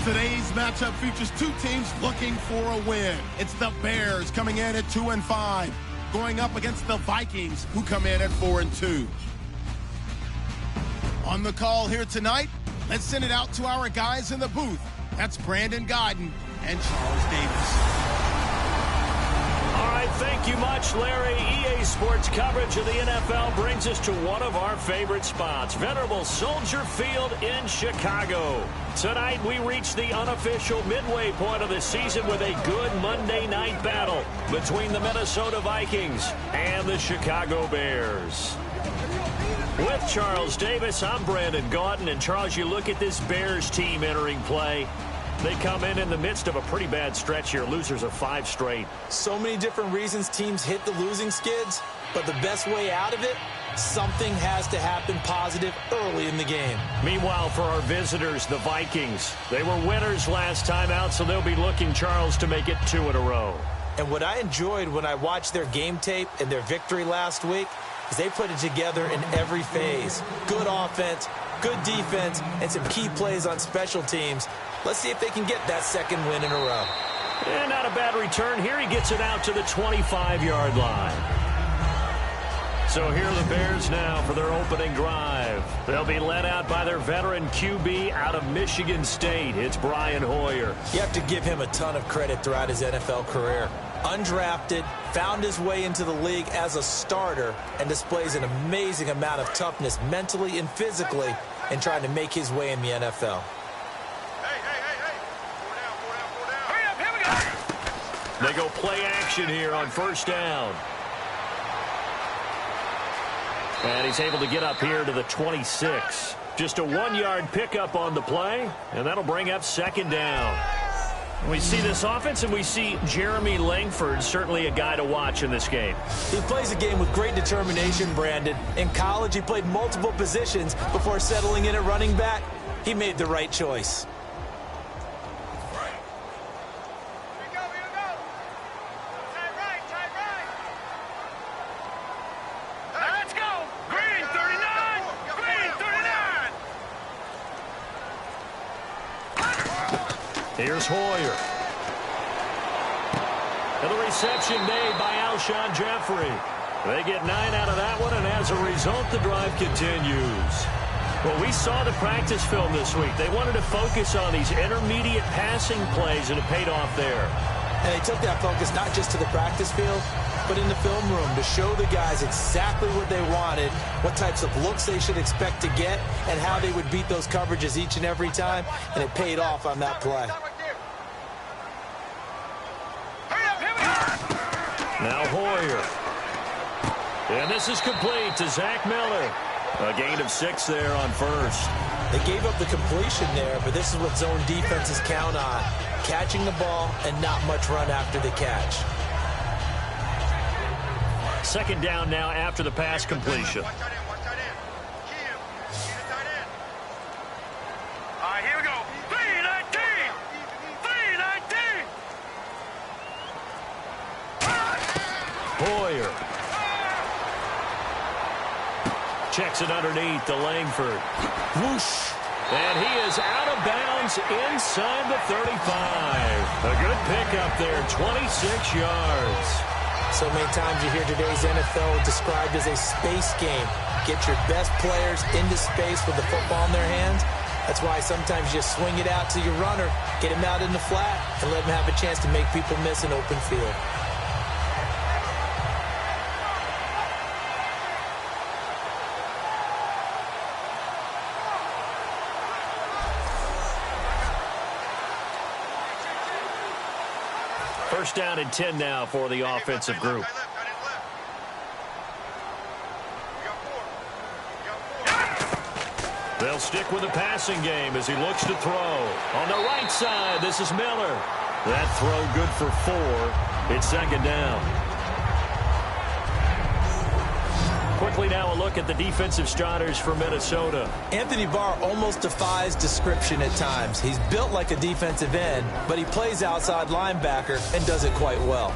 Today's matchup features two teams looking for a win. It's the Bears coming in at 2-5, going up against the Vikings, who come in at 4-2. On the call here tonight, let's send it out to our guys in the booth. That's Brandon Godden and Charles Davis. All right, thank you much, Larry. EA Sports coverage of the NFL brings us to one of our favorite spots, venerable Soldier Field in Chicago. Tonight, we reach the unofficial midway point of the season with a good Monday night battle between the Minnesota Vikings and the Chicago Bears. With Charles Davis, I'm Brandon Gaudin. And Charles, you look at this Bears team entering play. They come in the midst of a pretty bad stretch here, losers of 5 straight. So many different reasons teams hit the losing skids, but the best way out of it, something has to happen positive early in the game. Meanwhile, for our visitors, the Vikings, they were winners last time out, so they'll be looking, Charles, to make it 2 in a row. And what I enjoyed when I watched their game tape and their victory last week is they put it together in every phase. Good offense, good defense, and some key plays on special teams. Let's see if they can get that second win in a row. And not a bad return here. He gets it out to the 25-yard line. So here are the Bears now for their opening drive. They'll be led out by their veteran QB out of Michigan State. It's Brian Hoyer. You have to give him a ton of credit throughout his NFL career. Undrafted, found his way into the league as a starter, and displays an amazing amount of toughness mentally and physically in trying to make his way in the NFL. They go play action here on first down. And he's able to get up here to the 26. Just a 1-yard pickup on the play, and that'll bring up second down. We see this offense, and we see Jeremy Langford, certainly a guy to watch in this game. He plays a game with great determination, Brandon. In college, he played multiple positions before settling in at running back. He made the right choice. Here's Hoyer. And the reception made by Alshon Jeffrey. They get 9 out of that one, and as a result, the drive continues. Well, we saw the practice film this week. They wanted to focus on these intermediate passing plays, and it paid off there. And they took that focus not just to the practice field, but in the film room to show the guys exactly what they wanted, what types of looks they should expect to get, and how they would beat those coverages each and every time, and it paid off on that play. Now Hoyer. And this is complete to Zach Miller. A gain of 6 there on first. They gave up the completion there, but this is what zone defenses count on. Catching the ball and not much run after the catch. Second down now after the pass completion. Here we go. 319! 319! Hoyer. Checks it underneath to Langford. Whoosh. And he is out of bounds inside the 35. A good pickup there, 26 yards. So many times you hear today's NFL described as a space game. Get your best players into space with the football in their hands. That's why sometimes you swing it out to your runner, get him out in the flat, and let him have a chance to make people miss an open field. First down and 10 now for the offensive group. They'll stick with the passing game as he looks to throw. On the right side, this is Miller. That throw good for 4. It's second down. Quickly now a look at the defensive starters for Minnesota. Anthony Barr almost defies description at times. He's built like a defensive end, but he plays outside linebacker and does it quite well.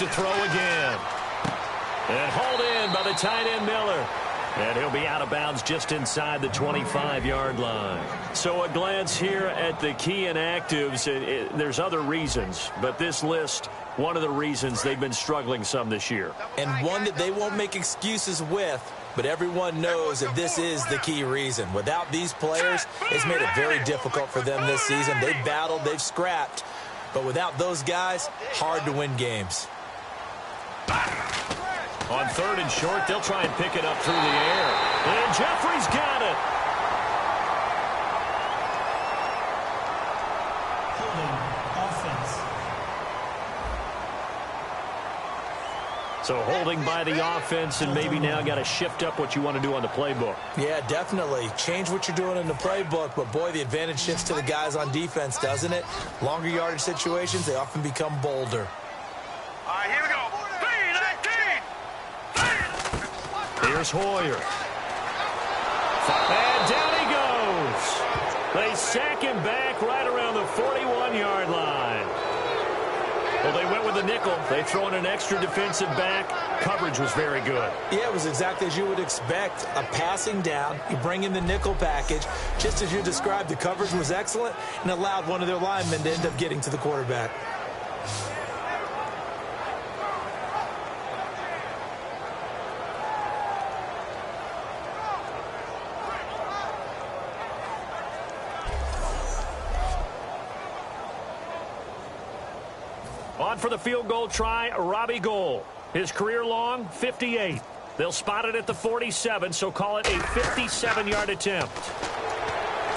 to throw again. And hauled in by the tight end Miller. And he'll be out of bounds just inside the 25-yard line. So a glance here at the key inactives. There's other reasons, but this list, one of the reasons they've been struggling some this year. And one that they won't make excuses with, but everyone knows that this is the key reason. Without these players, it's made it very difficult for them this season. They've battled, they've scrapped, but without those guys, hard to win games. On 3rd and short, they'll try and pick it up through the air. And Jeffrey's got it. So holding by the offense, and maybe now got to shift up what you want to do on the playbook. Yeah, definitely. Change what you're doing in the playbook, but boy, the advantage shifts to the guys on defense, doesn't it? Longer yardage situations, they often become bolder. All right, here we go. 3-19. Here's Hoyer. And down he goes. They sack him back right around the 41-yard line. Well, they went with the nickel. They throw in an extra defensive back. Coverage was very good. Yeah, it was exactly as you would expect. A passing down. You bring in the nickel package. Just as you described, the coverage was excellent and allowed one of their linemen to end up getting to the quarterback. On for the field goal try, Robbie Gould. His career long, 58. They'll spot it at the 47, so call it a 57-yard attempt.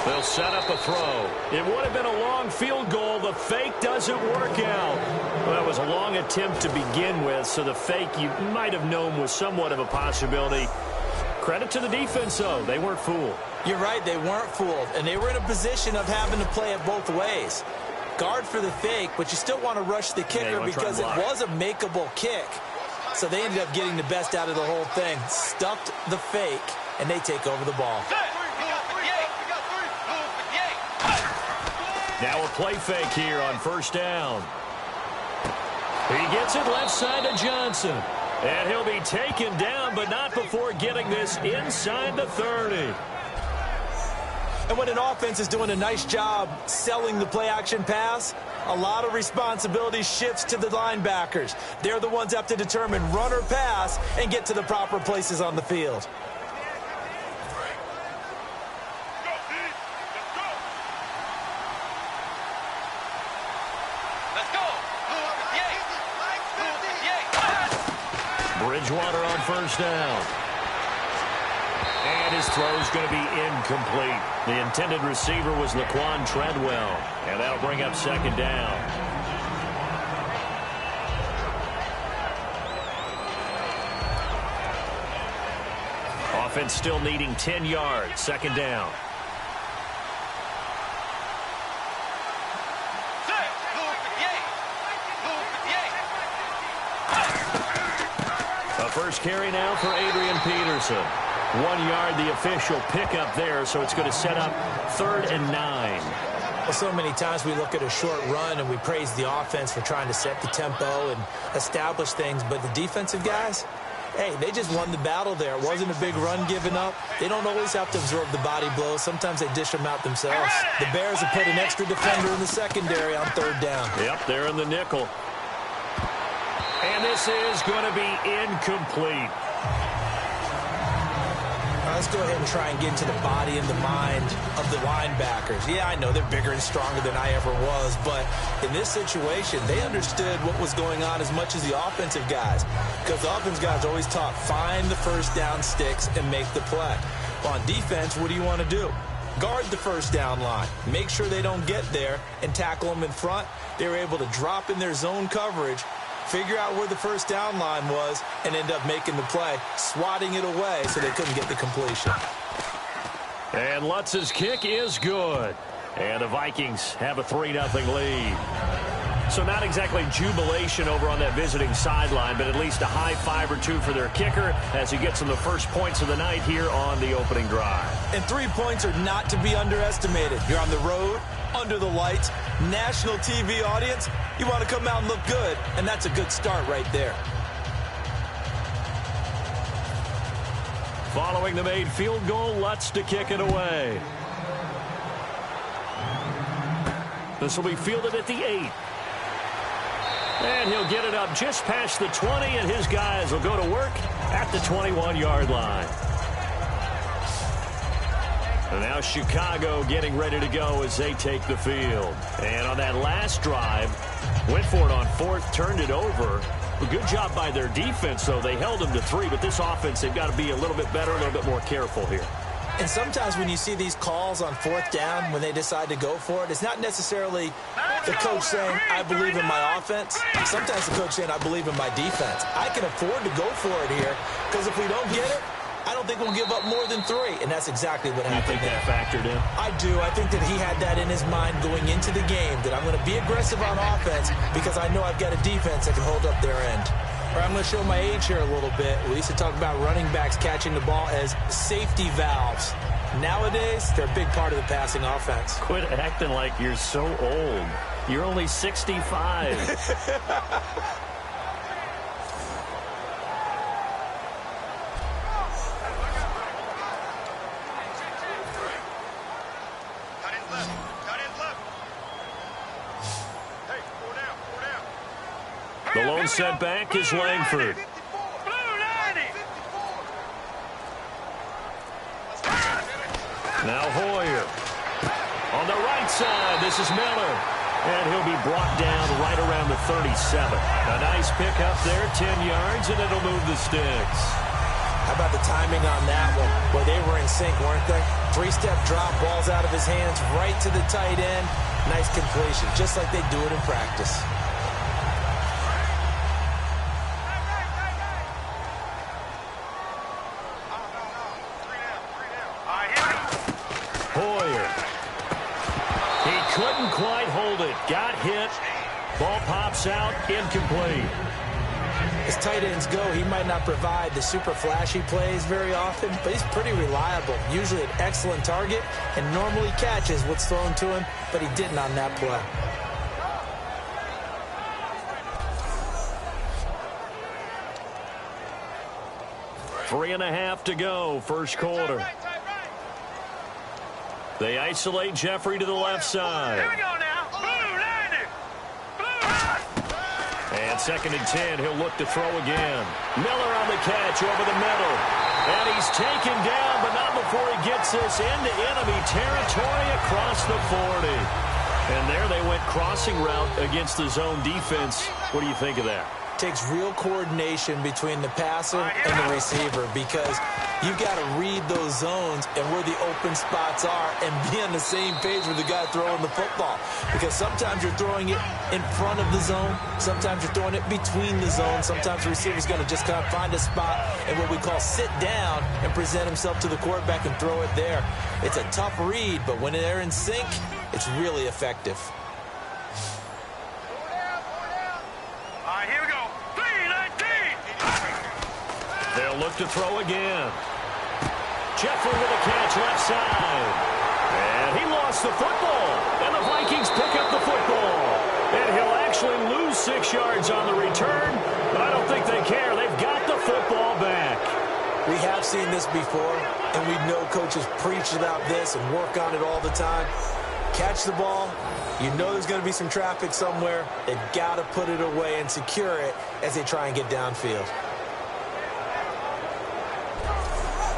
They'll set up a throw. It would have been a long field goal. The fake doesn't work out. Well, that was a long attempt to begin with, so the fake you might have known was somewhat of a possibility. Credit to the defense, though. They weren't fooled. You're right, they weren't fooled, and they were in a position of having to play it both ways. Guard for the fake, but you still want to rush the kicker because it was a makeable kick. So they ended up getting the best out of the whole thing. Stuffed the fake, and they take over the ball. Now a play fake here on 1st down. He gets it left side to Johnson. And he'll be taken down, but not before getting this inside the 30. And when an offense is doing a nice job selling the play-action pass, a lot of responsibility shifts to the linebackers. They're the ones that have to determine run or pass and get to the proper places on the field. Let's go. Bridgewater on 1st down. And his throw's going to be incomplete. The intended receiver was Laquan Treadwell. And that'll bring up 2nd down. Offense still needing 10 yards. 2nd down. A first carry now for Adrian Peterson. 1 yard, the official pickup there, so it's going to set up 3rd and 9. Well, so many times we look at a short run and we praise the offense for trying to set the tempo and establish things, but the defensive guys, hey, they just won the battle there. It wasn't a big run given up. They don't always have to absorb the body blows. Sometimes they dish them out themselves. The Bears have put an extra defender in the secondary on 3rd down. Yep, they're in the nickel. And this is going to be incomplete. Let's go ahead and try and get into the body and the mind of the linebackers. Yeah, I know they're bigger and stronger than I ever was, but in this situation, they understood what was going on as much as the offensive guys, because the offensive guys always talk, find the 1st down sticks and make the play. Well, on defense, what do you want to do? Guard the 1st down line. Make sure they don't get there and tackle them in front. They were able to drop in their zone coverage, figure out where the 1st down line was, and end up making the play, swatting it away so they couldn't get the completion. And Lutz's kick is good. And the Vikings have a 3-0 lead. So not exactly jubilation over on that visiting sideline, but at least a high 5 or 2 for their kicker as he gets them the first points of the night here on the opening drive. And 3 points are not to be underestimated. You're on the road, under the lights, national TV audience. You want to come out and look good, and that's a good start right there. Following the made field goal, Lutz to kick it away. This will be fielded at the 8. And he'll get it up just past the 20, and his guys will go to work at the 21-yard line. And now Chicago getting ready to go as they take the field. And on that last drive, went for it on 4th, turned it over. A good job by their defense, though. They held them to 3, but this offense, they've got to be a little bit better, a little bit more careful here. And sometimes when you see these calls on 4th down, when they decide to go for it, it's not necessarily the coach saying, I believe in my offense. Sometimes the coach saying, I believe in my defense. I can afford to go for it here, because if we don't get it, I don't think we'll give up more than 3, and that's exactly what happened. You think that factored in? I do. I think that he had that in his mind going into the game, that I'm going to be aggressive on offense because I know I've got a defense that can hold up their end. Or I'm going to show my age here a little bit. We used to talk about running backs catching the ball as safety valves. Nowadays, they're a big part of the passing offense. Quit acting like you're so old. You're only 65. The lone setback is Langford. Now Hoyer. On the right side, this is Miller. And he'll be brought down right around the 37. A nice pickup there, 10 yards, and it'll move the sticks. How about the timing on that one? Boy, they were in sync, weren't they? 3-step drop, balls out of his hands, right to the tight end. Nice completion, just like they do it in practice. Hoyer. He couldn't quite hold it. Got hit. Ball pops out. Incomplete. As tight ends go, he might not provide the super flashy plays very often, but he's pretty reliable. Usually an excellent target and normally catches what's thrown to him, but he didn't on that play. Three and a half to go, first quarter. They isolate Jeffrey to the left side. Here we go now. Blue 90. And 2nd and 10, he'll look to throw again. Miller on the catch over the middle. And he's taken down, but not before he gets this into enemy territory across the 40. And there they went crossing route against the zone defense. What do you think of that? Takes real coordination between the passer and the receiver, because you've got to read those zones and where the open spots are and be on the same page with the guy throwing the football. Because sometimes you're throwing it in front of the zone. Sometimes you're throwing it between the zones. Sometimes the receiver's going to just kind of find a spot and what we call sit down and present himself to the quarterback and throw it there. It's a tough read, but when they're in sync, it's really effective. They'll look to throw again. Jeffrey with a catch left side. And he lost the football. And the Vikings pick up the football. And he'll actually lose 6 yards on the return. But I don't think they care. They've got the football back. We have seen this before, and we know coaches preach about this and work on it all the time. Catch the ball. You know there's going to be some traffic somewhere. They've got to put it away and secure it as they try and get downfield.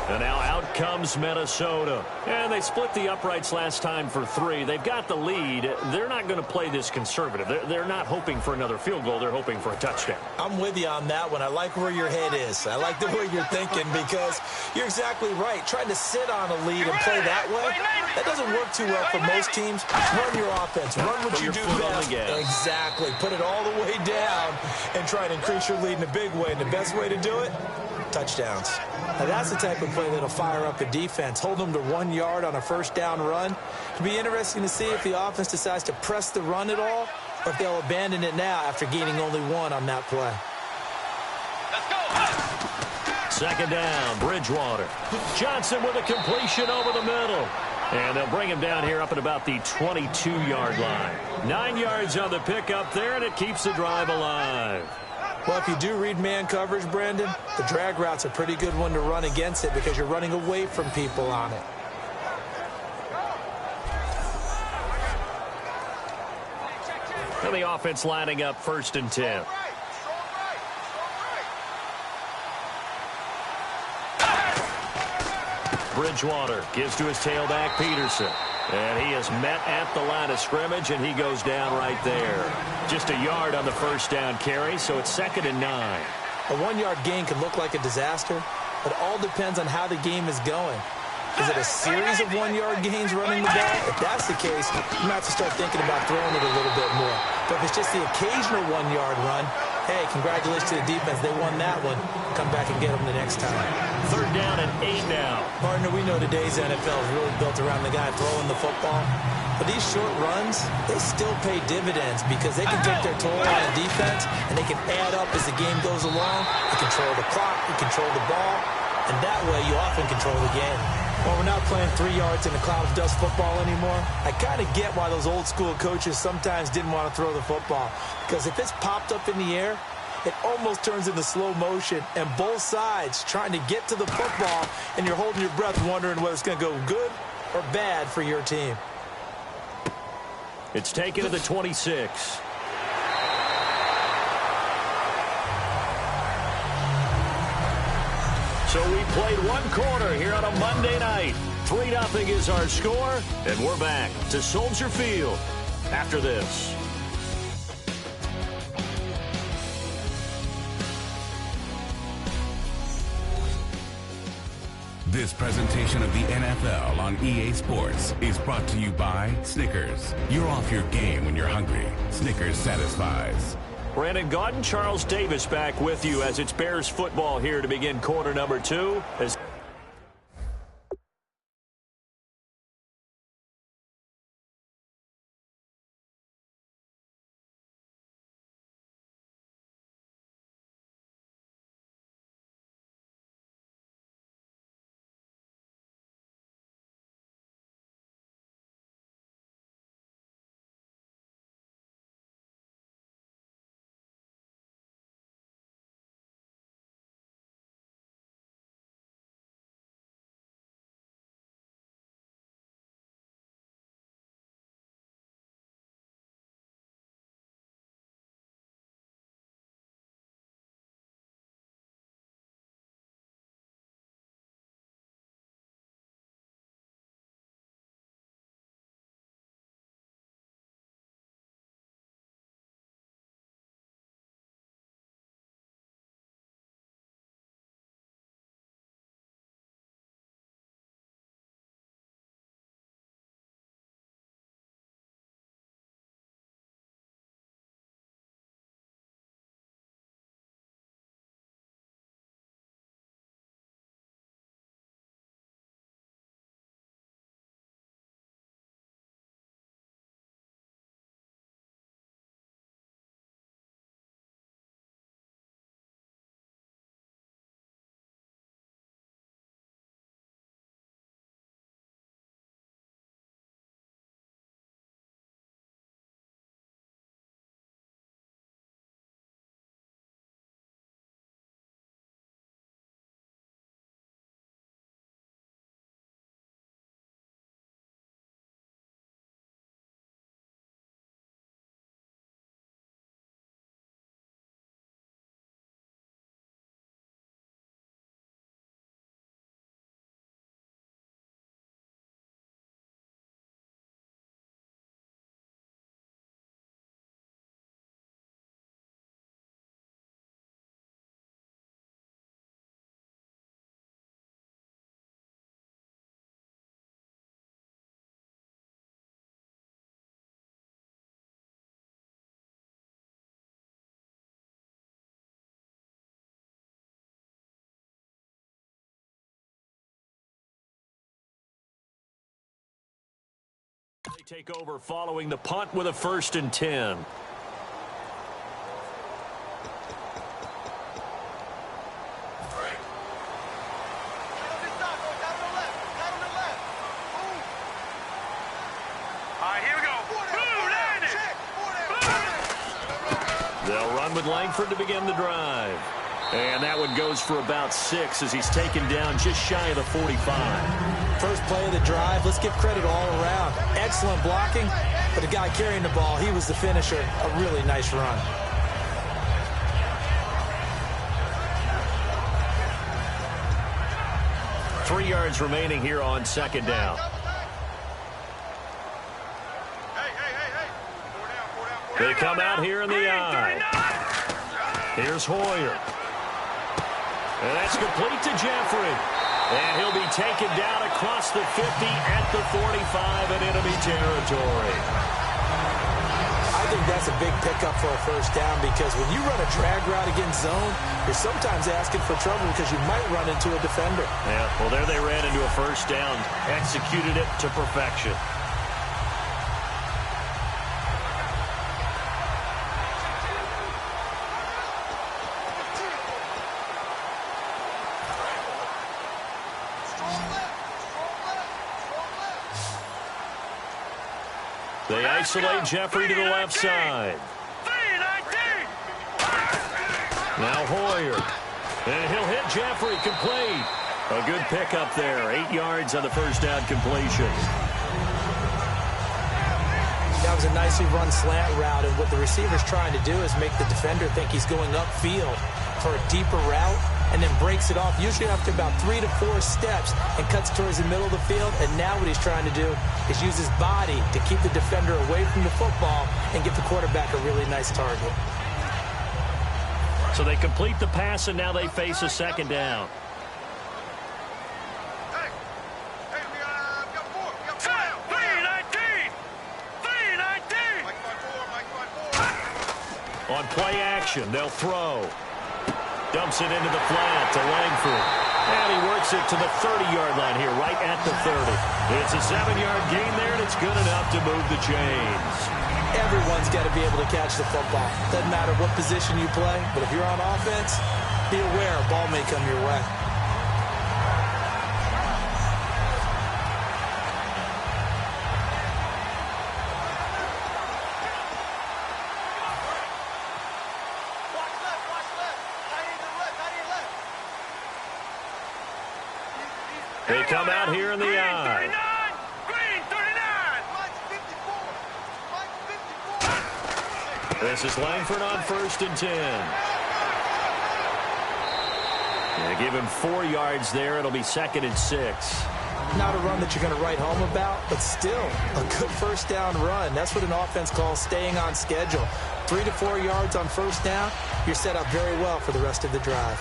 And now out comes Minnesota. And they split the uprights last time for 3. They've got the lead. They're not going to play this conservative. They're not hoping for another field goal. They're hoping for a touchdown. I'm with you on that one. I like where your head is. I like the way you're thinking, because you're exactly right. Trying to sit on a lead and play that way, that doesn't work too well for most teams. Run your offense. Run what you do best. Exactly. Put it all the way down and try and increase your lead in a big way. And the best way to do it, touchdowns. Now that's the type of play that'll fire up a defense. Hold them to 1 yard on a first down run. It'll be interesting to see if the offense decides to press the run at all, or if they'll abandon it now after gaining only 1 on that play. Let's go. Second down, Bridgewater. Johnson with a completion over the middle. And they'll bring him down here up at about the 22-yard line. 9 yards on the pickup there, and it keeps the drive alive. Well, if you do read man coverage, Brandon, the drag route's a pretty good one to run against it because you're running away from people on it. And the offense lining up 1st and 10. Bridgewater gives to his tailback, Peterson. And he is met at the line of scrimmage, and he goes down right there. Just a yard on the first down carry, so it's 2nd and 9. A 1-yard gain can look like a disaster, but it all depends on how the game is going. Is it a series of 1-yard gains running the ball? If that's the case, you might have to start thinking about throwing it a little bit more. But if it's just the occasional 1-yard run, hey, congratulations to the defense. They won that one. Come back and get them the next time. 3rd down and 8 now. Partner, we know today's NFL is really built around the guy throwing the football. But these short runs, they still pay dividends because they can take their toll on the defense, and they can add up as the game goes along. You control the clock, you control the ball, and that way you often control the game. Well, we're not playing 3 yards in a cloud of dust football anymore. I kind of get why those old-school coaches sometimes didn't want to throw the football. Because if it's popped up in the air, it almost turns into slow motion. And both sides trying to get to the football, and you're holding your breath wondering whether it's going to go good or bad for your team. It's taken to the 26. So we played 1 quarter here on a Monday night. 3-0 is our score, and we're back to Soldier Field after this. This presentation of the NFL on EA Sports is brought to you by Snickers. You're off your game when you're hungry. Snickers satisfies. Brandon Gaudin, Charles Davis back with you as it's Bears football here to begin quarter number 2. They take over following the punt with a 1st and 10. They'll run with Langford to begin the drive. And that one goes for about 6 as he's taken down just shy of the 45. First play of the drive, let's give credit all around. Excellent blocking, but the guy carrying the ball, he was the finisher. A really nice run. Three yards remaining here on second down. They come out here in the I. Here's Hoyer. And that's complete to Jeffrey. And he'll be taken down across the 50 at the 45 in enemy territory. I think that's a big pickup for a first down because when you run a drag route against zone, you're sometimes asking for trouble because you might run into a defender. Yeah, well, there they ran into a first down. Executed it to perfection. They isolate Jeffrey to the left side. Now Hoyer. And he'll hit Jeffrey complete. A good pickup there. 8 yards on the first down completion. That was a nicely run slant route, and what the receiver's trying to do is make the defender think he's going upfield for a deeper route, and then breaks it off, usually after about 3 to 4 steps, and cuts towards the middle of the field. And now what he's trying to do is use his body to keep the defender away from the football and give the quarterback a really nice target. So they complete the pass, and now they face a second down. On play action, they'll throw. Dumps it into the flat to Langford. And he works it to the 30-yard line here, right at the 30. It's a 7-yard gain there, and it's good enough to move the chains. Everyone's got to be able to catch the football. Doesn't matter what position you play, but if you're on offense, be aware a ball may come your way. They come out here in the I. This is Langford on 1st and 10. They give him 4 yards there. It'll be 2nd and 6. Not a run that you're going to write home about, but still a good first down run. That's what an offense calls staying on schedule. 3 to 4 yards on first down, you're set up very well for the rest of the drive.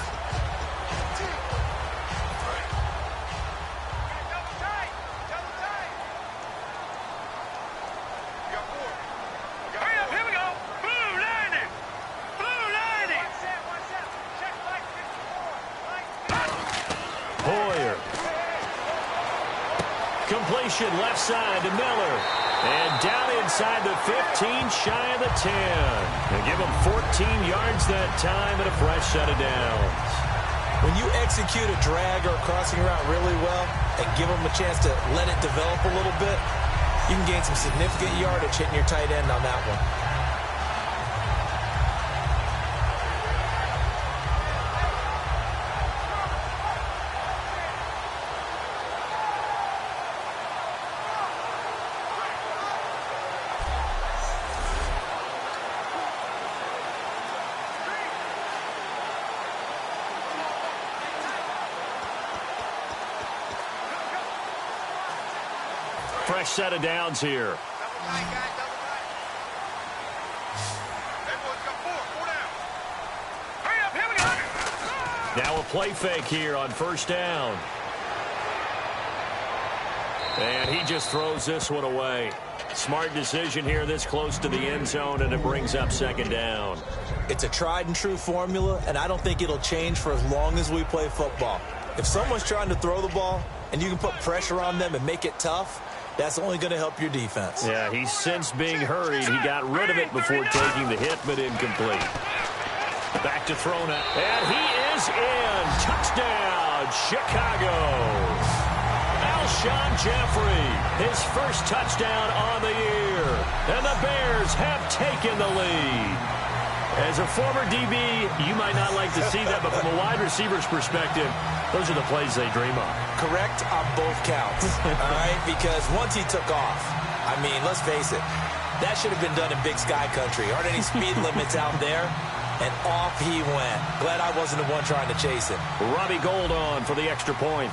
Left side to Miller. And down inside the 15, shy of the 10. They give him 14 yards that time and a fresh set of downs. When you execute a drag or a crossing route really well and give them a chance to let it develop a little bit, you can gain some significant yardage hitting your tight end on that one. Fresh set of downs here. Now a play fake here on first down. And he just throws this one away. Smart decision here this close to the end zone, and it brings up 2nd down. It's a tried and true formula, and I don't think it'll change for as long as we play football. If someone's trying to throw the ball and you can put pressure on them and make it tough, that's only going to help your defense. Yeah, he's since being hurried. He got rid of it before taking the hit, but incomplete. Back to throw now. And he is in. Touchdown, Chicago. Alshon Jeffrey, his first touchdown on the year. And the Bears have taken the lead. As a former DB, you might not like to see that, but from a wide receiver's perspective, those are the plays they dream of. Correct on both counts, all right? Because once he took off, I mean, let's face it, that should have been done in Big Sky Country. Aren't any speed limits out there? And off he went. Glad I wasn't the one trying to chase him. Robbie Gould on for the extra point.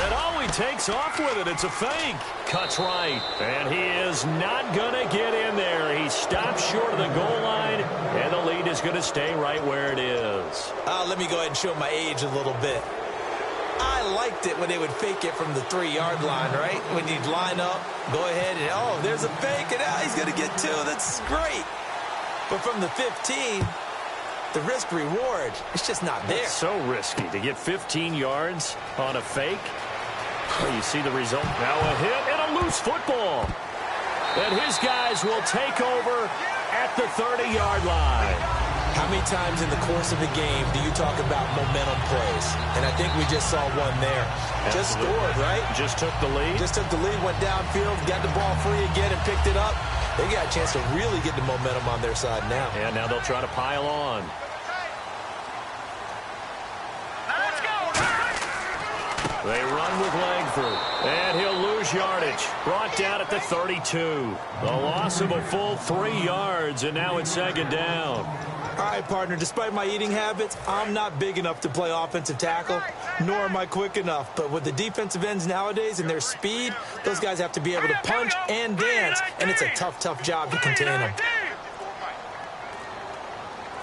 And he takes off with it. It's a fake. Cuts right. And he is not going to get in there. He stops short of the goal line, and the lead is going to stay right where it is. Let me go ahead and show my age a little bit. I liked it when they would fake it from the 3-yard line, right? When you'd line up, go ahead, and, oh, there's a fake, and he's going to get 2. That's great. But from the 15, the risk-reward, it's just not there. It's so risky to get 15 yards on a fake. Well, you see the result. Now a hit and a loose football. And his guys will take over at the 30-yard line. How many times in the course of the game do you talk about momentum plays? And I think we just saw one there. Absolutely. Just scored, right? Just took the lead. Just took the lead, went downfield, got the ball free again and picked it up. They got a chance to really get the momentum on their side now. And now they'll try to pile on. They run with Langford, and he'll lose yardage. Brought down at the 32. The loss of a full 3 yards, and now it's second down. All right, partner, despite my eating habits, I'm not big enough to play offensive tackle, nor am I quick enough. But with the defensive ends nowadays and their speed, those guys have to be able to punch and dance, and it's a tough, tough job to contain them.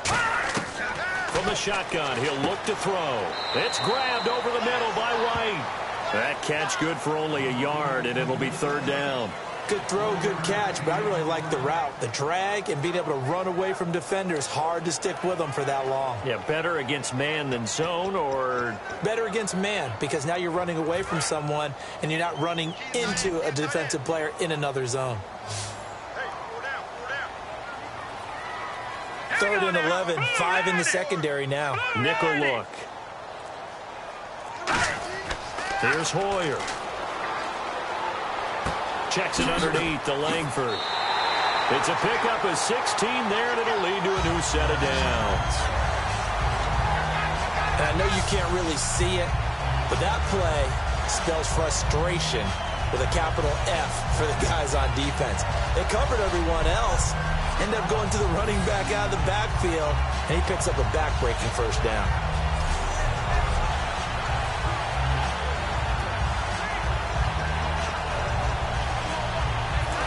From the shotgun, he'll look to throw. It's grabbed over the middle by White. That catch good for only a yard, and it'll be third down. Good throw, good catch, but I really like the route. The drag and being able to run away from defenders, hard to stick with them for that long. Yeah, better against man than zone, or? Better against man, because now you're running away from someone, and you're not running into a defensive player in another zone. 3rd and 11, 5 in the secondary now. Nickel look. Here's Hoyer. Checks it underneath to Langford. It's a pickup of 16 there, and it'll lead to a new set of downs. And I know you can't really see it, but that play spells frustration with a capital F for the guys on defense. They covered everyone else. End up going to the running back out of the backfield, and he picks up a back-breaking first down.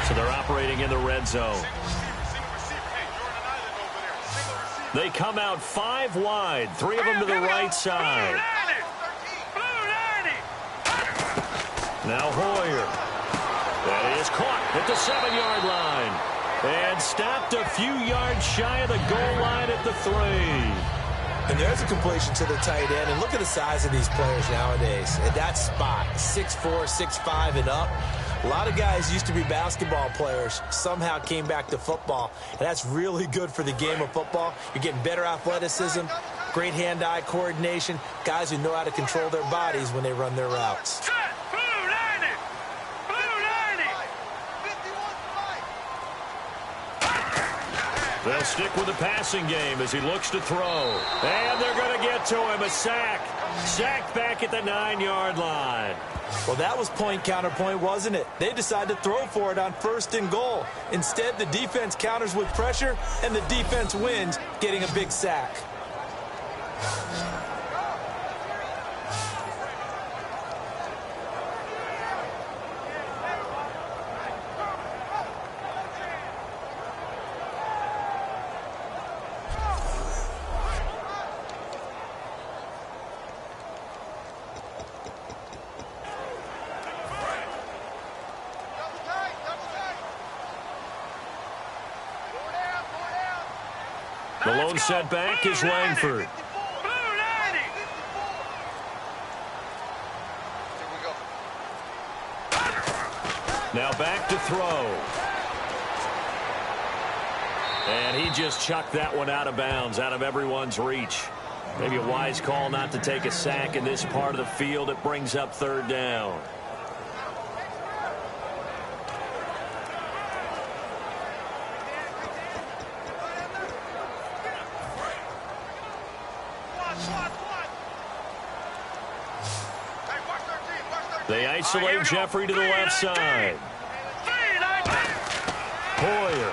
So they're operating in the red zone. They come out 5 wide, 3 of them to the right side. Now Hoyer. That is caught at the 7-yard line. And stopped a few yards shy of the goal line at the 3. And there's a completion to the tight end. And look at the size of these players nowadays. At that spot, 6'4", 6'5", and up. A lot of guys used to be basketball players, somehow came back to football. And that's really good for the game of football. You're getting better athleticism, great hand-eye coordination, guys who know how to control their bodies when they run their routes. They'll stick with the passing game as he looks to throw. And they're going to get to him. A sack. Sacked back at the 9-yard line. Well, that was point counterpoint, wasn't it? They decided to throw for it on 1st and goal. Instead, the defense counters with pressure, and the defense wins, getting a big sack. The lone setback is Langford. Now back to throw. And he just chucked that one out of bounds, out of everyone's reach. Maybe a wise call not to take a sack in this part of the field. It brings up 3rd down. They isolate Jeffrey to the left side. Hoyer.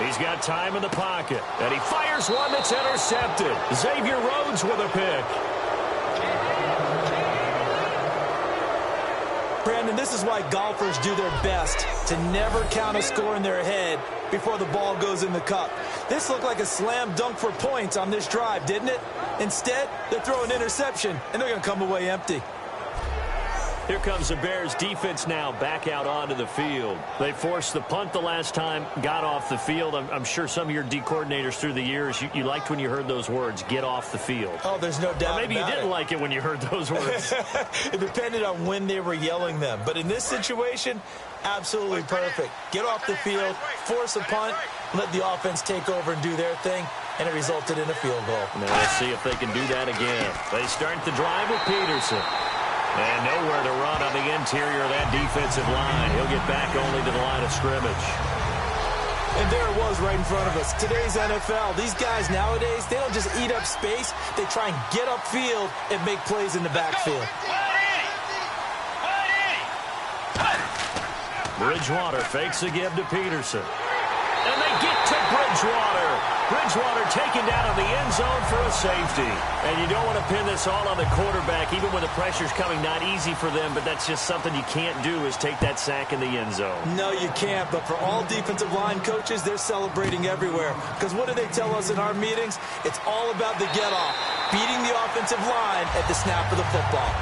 He's got time in the pocket. And he fires one that's intercepted. Xavier Rhodes with a pick. Brandon, this is why golfers do their best to never count a score in their head before the ball goes in the cup. This looked like a slam dunk for points on this drive, didn't it? Instead, they throw an interception, and they're going to come away empty. Here comes the Bears defense now back out onto the field. They forced the punt the last time, got off the field. I'm sure some of your D coordinators through the years, you liked when you heard those words, get off the field. Oh, there's no doubt. Or maybe you didn't like it when you heard those words. It depended on when they were yelling them. But in this situation, absolutely perfect. Get off the field, force a punt, let the offense take over and do their thing, and it resulted in a field goal. Now we'll see if they can do that again. They start the drive with Peterson. And nowhere to run on the interior of that defensive line. He'll get back only to the line of scrimmage. And there it was right in front of us. Today's NFL, these guys nowadays, they don't just eat up space. They try and get upfield and make plays in the backfield. Bridgewater fakes a give to Peterson. And they get to Bridgewater. Bridgewater taken down in the end zone for a safety. And you don't want to pin this all on the quarterback, even when the pressure's coming. Not easy for them, but that's just something you can't do is take that sack in the end zone. No, you can't. But for all defensive line coaches, they're celebrating everywhere. Because what do they tell us in our meetings? It's all about the get-off, beating the offensive line at the snap of the football.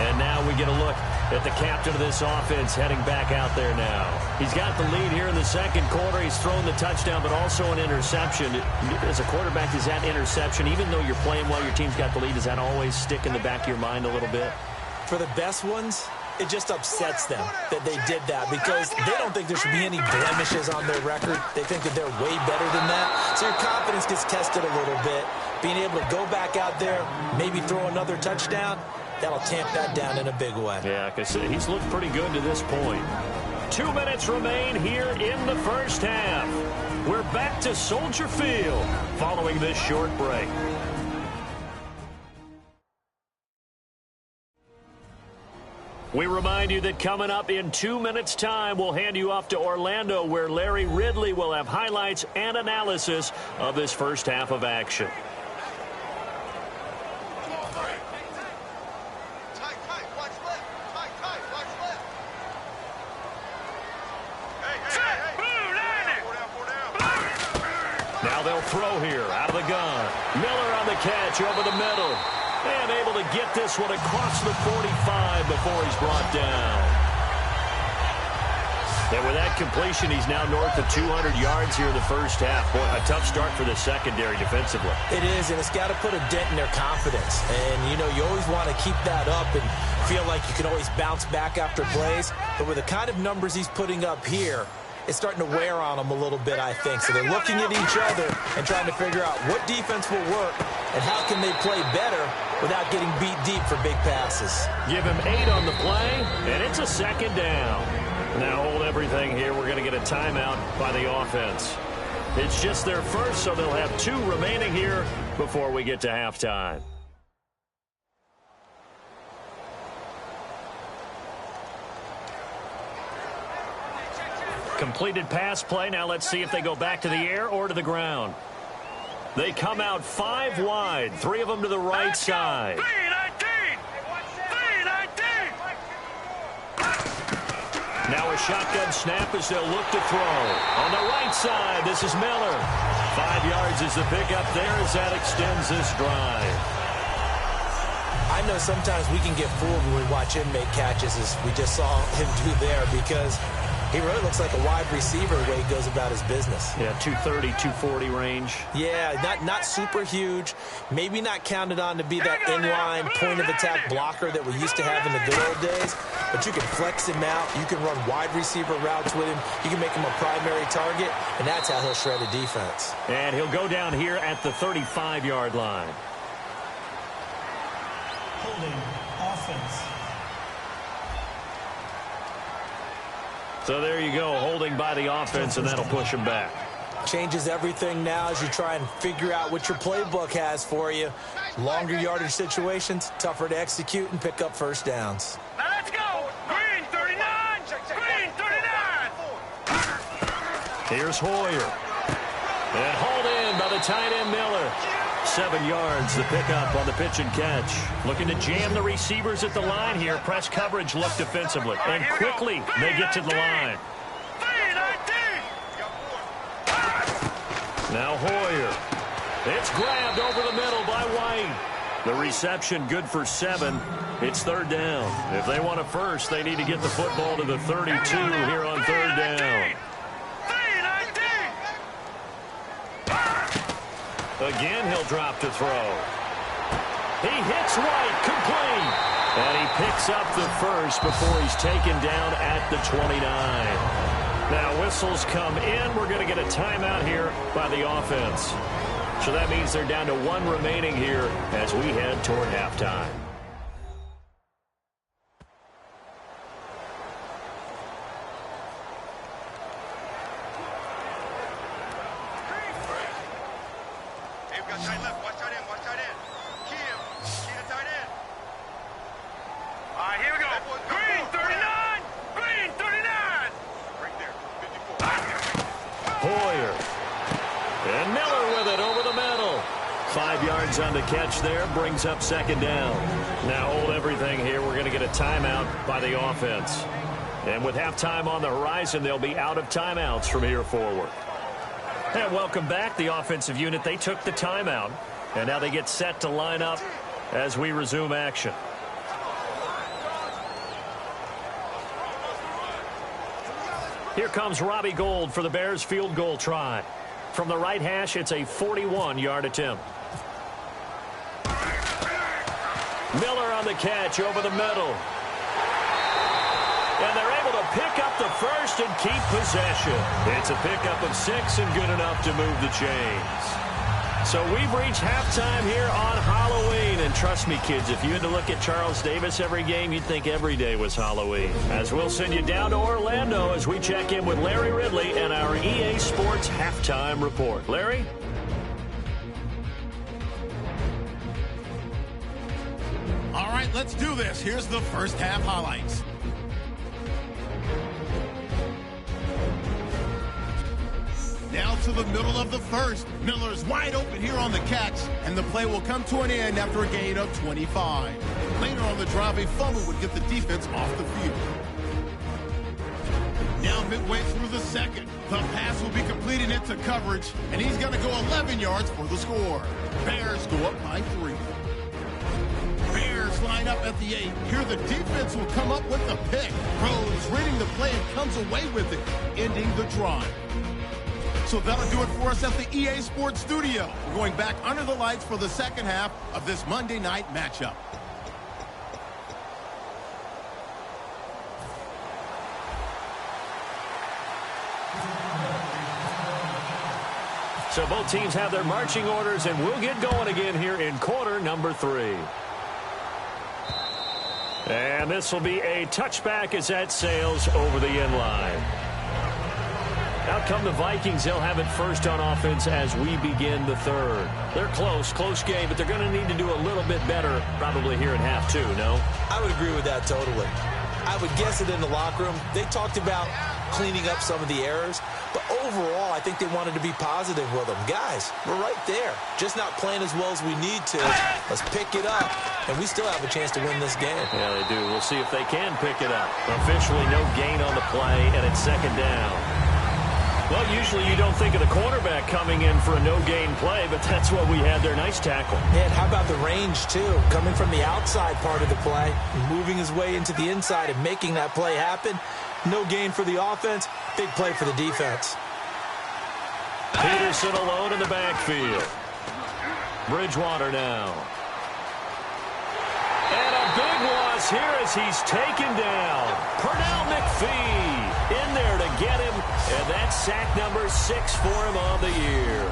And now we get a look at the captain of this offense heading back out there now. He's got the lead here in the second quarter. He's thrown the touchdown, but also an interception. As a quarterback, is that interception, even though you're playing while your team's got the lead, does that always stick in the back of your mind a little bit? For the best ones, it just upsets them that they did that because they don't think there should be any blemishes on their record. They think that they're way better than that. So your confidence gets tested a little bit. Being able to go back out there, maybe throw another touchdown, that'll tamp that down in a big way. Yeah, like I said, he's looked pretty good to this point. 2 minutes remain here in the first half. We're back to Soldier Field following this short break. We remind you that coming up in 2 minutes' time, we'll hand you off to Orlando, where Larry Ridley will have highlights and analysis of this first half of action. Now they'll throw here out of the gun. Miller on the catch over the middle. And able to get this one across the 45 before he's brought down. And with that completion, he's now north of 200 yards here in the first half. Boy, a tough start for the secondary defensively. It is, and it's got to put a dent in their confidence. And, you know, you always want to keep that up and feel like you can always bounce back after plays. But with the kind of numbers he's putting up here, it's starting to wear on them a little bit, I think. So they're looking at each other and trying to figure out what defense will work and how can they play better without getting beat deep for big passes. Give him 8 on the play, and it's a second down. Now hold everything here. We're going to get a timeout by the offense. It's just their first, so they'll have 2 remaining here before we get to halftime. Completed pass play. Now let's see if they go back to the air or to the ground. They come out 5 wide, 3 of them to the right side. Now a shotgun snap as they'll look to throw. On the right side, this is Miller. 5 yards is the pickup there as that extends this drive. I know sometimes we can get fooled when we watch inmate catches, as we just saw him do there, because he really looks like a wide receiver the way he goes about his business. Yeah, 230, 240 range. Yeah, not super huge. Maybe not counted on to be that inline point-of-attack blocker that we used to have in the good old days. But you can flex him out. You can run wide receiver routes with him. You can make him a primary target, and that's how he'll shred a defense. And he'll go down here at the 35-yard line. Holding offense. So there you go, holding by the offense, and that'll push him back. Changes everything now as you try and figure out what your playbook has for you. Longer yardage situations, tougher to execute and pick up first downs. Now let's go. Green 39. Green 39. Here's Hoyer. And hauled in by the tight end Miller. 7 yards, the pickup on the pitch and catch. Looking to jam the receivers at the line here. Press coverage look defensively. And quickly they get to the line. Now Hoyer. It's grabbed over the middle by White. The reception good for 7. It's third down. If they want a first, they need to get the football to the 32 here on third down. Again, he'll drop to throw. He hits White, complete. And he picks up the first before he's taken down at the 29. Now whistles come in. We're going to get a timeout here by the offense. So that means they're down to 1 remaining here as we head toward halftime. Hoyer. And Miller with it over the middle. 5 yards on the catch there. Brings up second down. Now hold everything here. We're going to get a timeout by the offense. And with halftime on the horizon, they'll be out of timeouts from here forward. And welcome back. The offensive unit, they took the timeout. And now they get set to line up as we resume action. Here comes Robbie Gould for the Bears field goal try. From the right hash, it's a 41-yard attempt. Miller on the catch over the middle. And they're able to pick up the first and keep possession. It's a pickup of 6 and good enough to move the chains. So we've reached halftime here on Halloween. And trust me, kids, if you had to look at Charles Davis every game, you'd think every day was Halloween. As we'll send you down to Orlando as we check in with Larry Ridley and our EA Sports halftime report. Larry? All right, let's do this. Here's the first half highlights. Now to the middle of the first. Miller's wide open here on the catch, and the play will come to an end after a gain of 25. Later on the drive, a fumble would get the defense off the field. Now midway through the second, the pass will be completed into coverage, and he's going to go 11 yards for the score. Bears go up by 3. Bears line up at the 8. Here the defense will come up with the pick. Rhodes reading the play and comes away with it, ending the drive. So that'll do it for us at the EA Sports Studio. We're going back under the lights for the second half of this Monday night matchup. So both teams have their marching orders, and we'll get going again here in quarter number 3. And this will be a touchback as that sails over the end line. Out come the Vikings. They'll have it first on offense as we begin the third. They're close game, but they're going to need to do a little bit better probably here in half 2, no? I would agree with that totally. I would guess it in the locker room. They talked about cleaning up some of the errors, but overall, I think they wanted to be positive with them. Guys, we're right there. Just not playing as well as we need to. Let's pick it up, and we still have a chance to win this game. Yeah, they do. We'll see if they can pick it up. Officially no gain on the play, and it's second down. Well, usually you don't think of the cornerback coming in for a no-gain play, but that's what we had there. Nice tackle. And how about the range, too? Coming from the outside part of the play, moving his way into the inside and making that play happen. No gain for the offense, big play for the defense. Peterson alone in the backfield. Bridgewater now. And a big loss here as he's taken down. Pernell McPhee in there to get him, and that's sack number 6 for him on the year.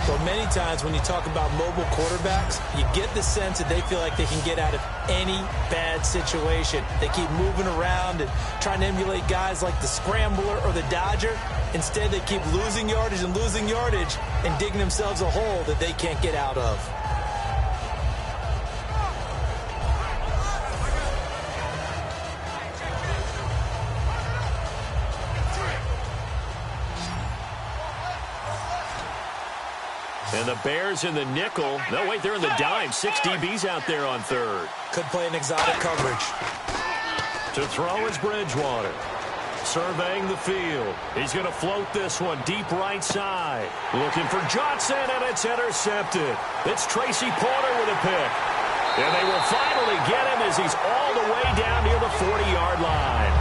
Well, many times when you talk about mobile quarterbacks, you get the sense that they feel like they can get out of any bad situation. They keep moving around and trying to emulate guys like the Scrambler or the Dodger. Instead, they keep losing yardage and digging themselves a hole that they can't get out of. And the Bears in the nickel. No, wait, they're in the dime. 6 DBs out there on third. Could play an exotic coverage. To throw is Bridgewater. Surveying the field. He's going to float this one deep right side. Looking for Johnson, and it's intercepted. It's Tracy Porter with a pick. And they will finally get him as he's all the way down near the 40-yard line.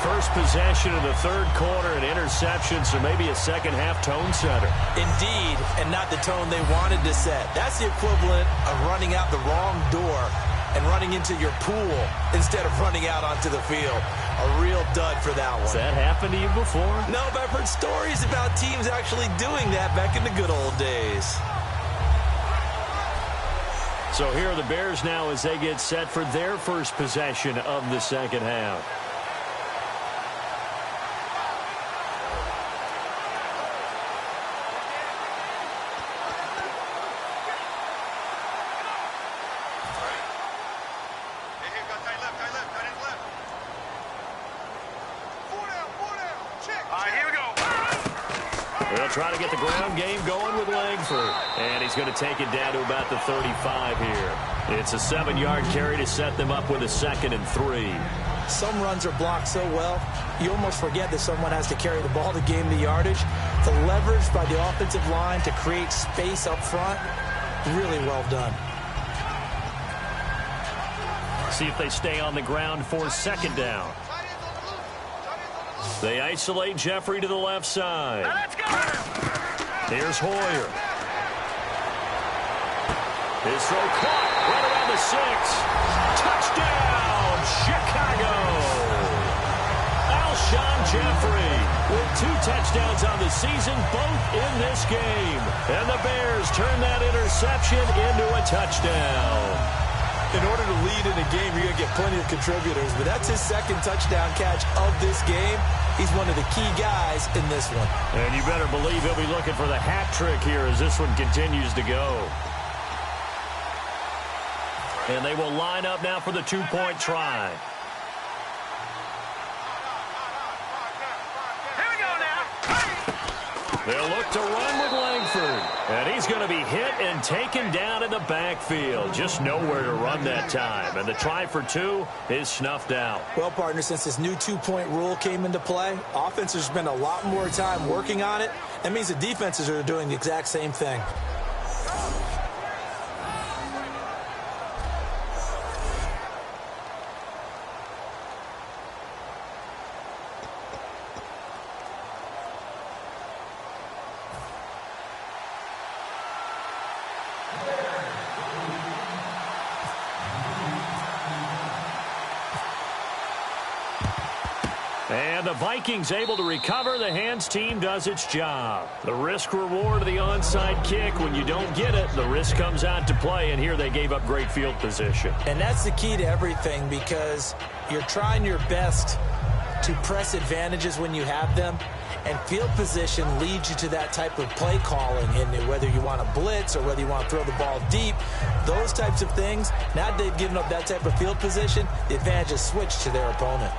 First possession of the third quarter, an interception, so maybe a second-half tone setter. Indeed, and not the tone they wanted to set. That's the equivalent of running out the wrong door and running into your pool instead of running out onto the field. A real dud for that one. Has that happened to you before? No, but I've heard stories about teams actually doing that back in the good old days. So here are the Bears now as they get set for their first possession of the second half. They'll try to get the ground game going with Langford. And he's going to take it down to about the 35 here. It's a 7-yard carry to set them up with a 2nd and 3. Some runs are blocked so well, you almost forget that someone has to carry the ball to gain the yardage. The leverage by the offensive line to create space up front, really well done. See if they stay on the ground for 2nd down. They isolate Jeffrey to the left side. Let's go! Here's Hoyer. His throw caught right around the 6. Touchdown, Chicago! Alshon Jeffrey with 2 touchdowns on the season, both in this game. And the Bears turn that interception into a touchdown. In order to lead in a game, you're going to get plenty of contributors, but that's his 2nd touchdown catch of this game. He's one of the key guys in this one. And you better believe he'll be looking for the hat trick here as this one continues to go. And they will line up now for the 2-point try. Here we go now. They'll look to run with Langford. And he's going to be hit and taken down in the backfield. Just nowhere to run that time. And the try for 2 is snuffed out. Well, partner, since this new 2-point rule came into play, offenses spend a lot more time working on it. That means the defenses are doing the exact same thing. And the Vikings able to recover. The hands team does its job. The risk reward of the onside kick. When you don't get it, the risk comes out to play. And here they gave up great field position. And that's the key to everything, because you're trying your best to press advantages when you have them. And field position leads you to that type of play calling. And whether you want to blitz or whether you want to throw the ball deep, those types of things, now that they've given up that type of field position, the advantage is switched to their opponent.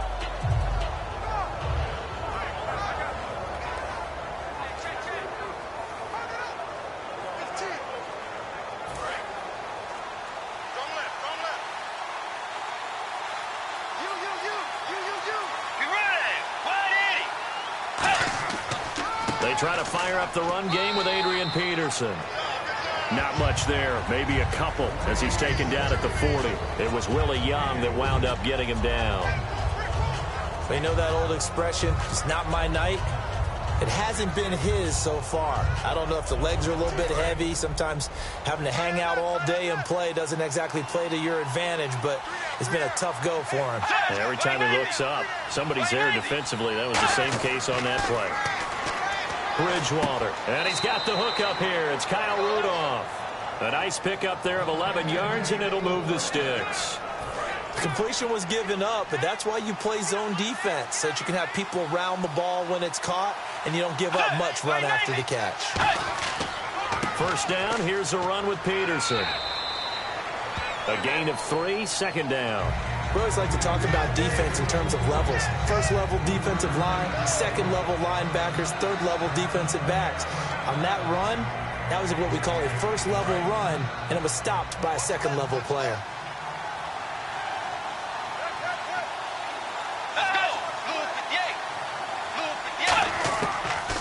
Try to fire up the run game with Adrian Peterson. Not much there, maybe a couple as he's taken down at the 40. It was Willie Young that wound up getting him down. They know that old expression, it's not my night. It hasn't been his so far. I don't know if the legs are a little bit heavy. Sometimes having to hang out all day and play doesn't exactly play to your advantage, but it's been a tough go for him. And every time he looks up, somebody's there defensively. That was the same case on that play. Bridgewater, and he's got the hook up here. It's Kyle Rudolph. A nice pickup there of 11 yards, and it'll move the sticks. Completion was given up, but that's why you play zone defense, so that you can have people around the ball when it's caught, and you don't give up much run after the catch. First down, here's a run with Peterson. A gain of 3, second down. We always like to talk about defense in terms of levels. First level defensive line, second level linebackers, third level defensive backs. On that run, that was what we call a first level run, and it was stopped by a second level player.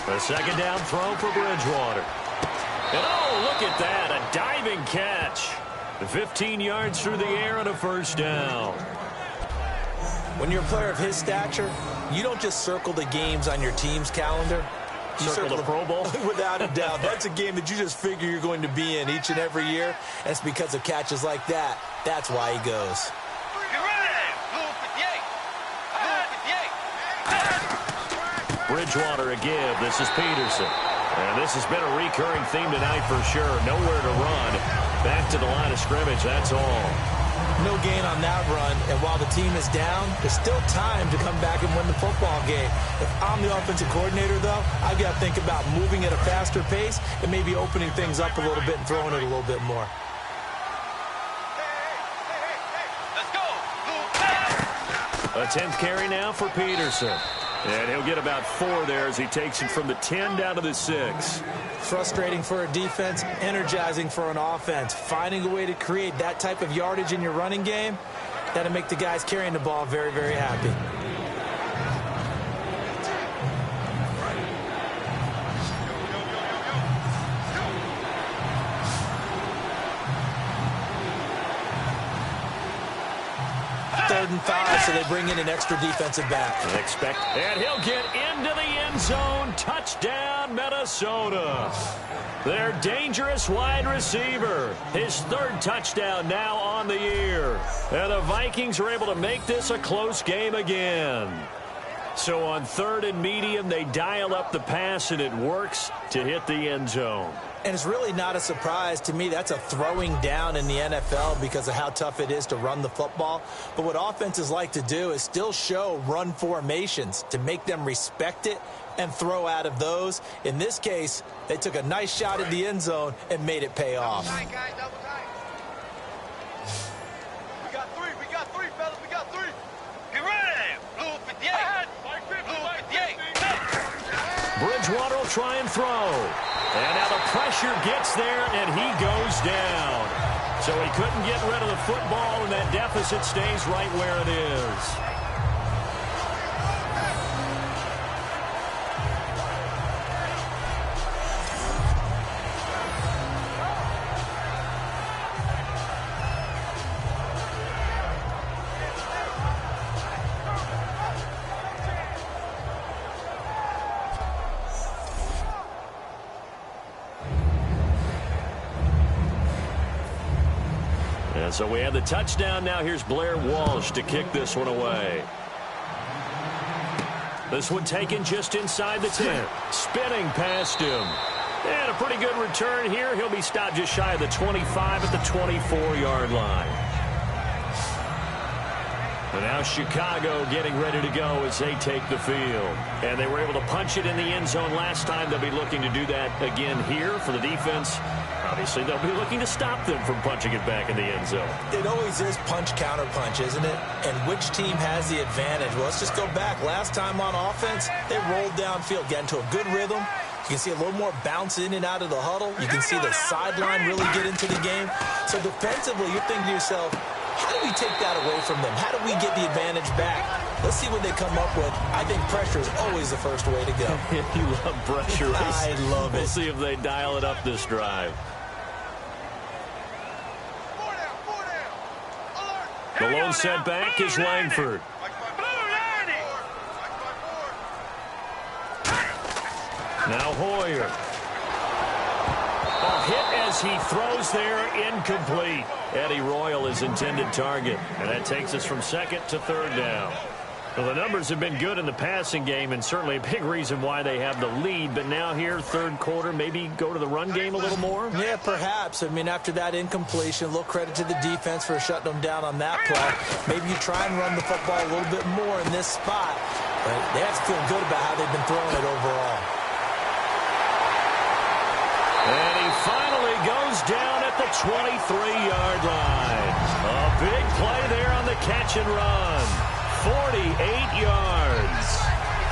A second down throw for Bridgewater. And oh, look at that, a diving catch. 15 yards through the air and a first down. When you're a player of his stature, you don't just circle the games on your team's calendar. You circle the Pro Bowl? Without a doubt. That's a game that you just figure you're going to be in each and every year. And it's because of catches like that. That's why he goes. Bridgewater a give. This is Peterson. And this has been a recurring theme tonight for sure. Nowhere to run. Back to the line of scrimmage, that's all. No gain on that run, and while the team is down, there's still time to come back and win the football game. If I'm the offensive coordinator, though, I've got to think about moving at a faster pace and maybe opening things up a little bit and throwing it a little bit more. A 10th carry now for Peterson. And he'll get about 4 there as he takes it from the 10 down to the 6. Frustrating for a defense, energizing for an offense. Finding a way to create that type of yardage in your running game, that'll make the guys carrying the ball very, very happy. Third and 5, so they bring in an extra defensive back. And he'll get into the end zone. Touchdown, Minnesota. Their dangerous wide receiver. His 3rd touchdown now on the year. And the Vikings are able to make this a close game again. So on 3rd and medium, they dial up the pass, and it works to hit the end zone. And it's really not a surprise to me. That's a throwing down in the NFL because of how tough it is to run the football. But what offenses like to do is still show run formations to make them respect it and throw out of those. In this case, they took a nice shot at the end zone and made it pay off. Double tight, guys, double tight. We got three, fellas. We got 3. Get ready. Blue 58. Blue 58. Bridgewater will try and throw. And now the pressure gets there, and he goes down. So he couldn't get rid of the football, and that deficit stays right where it is. So we have the touchdown. Now here's Blair Walsh to kick this one away. This one taken just inside the 10. Spinning past him. And a pretty good return here. He'll be stopped just shy of the 25 at the 24-yard line. And now Chicago getting ready to go as they take the field. And they were able to punch it in the end zone last time. They'll be looking to do that again here for the defense. Obviously, they'll be looking to stop them from punching it back in the end zone. It always is punch, counter punch, isn't it? And which team has the advantage? Well, let's just go back. Last time on offense, they rolled downfield, got into a good rhythm. You can see a little more bounce in and out of the huddle. You can see the sideline really get into the game. So defensively, you're thinking to yourself, how do we take that away from them? How do we get the advantage back? Let's see what they come up with. I think pressure is always the first way to go. You love pressure. I love it. We'll see if they dial it up this drive. The lone setback is Langford. Now Hoyer. A hit as he throws there, incomplete. Eddie Royal is intended target. And that takes us from 2nd to 3rd down. Well, the numbers have been good in the passing game, and certainly a big reason why they have the lead. But now here, third quarter, maybe go to the run game a little more? Yeah, perhaps. I mean, after that incompletion, a little credit to the defense for shutting them down on that play. Maybe you try and run the football a little bit more in this spot. But they have to feel good about how they've been throwing it overall. And he finally goes down at the 23-yard line. A big play there on the catch and run. 48 yards.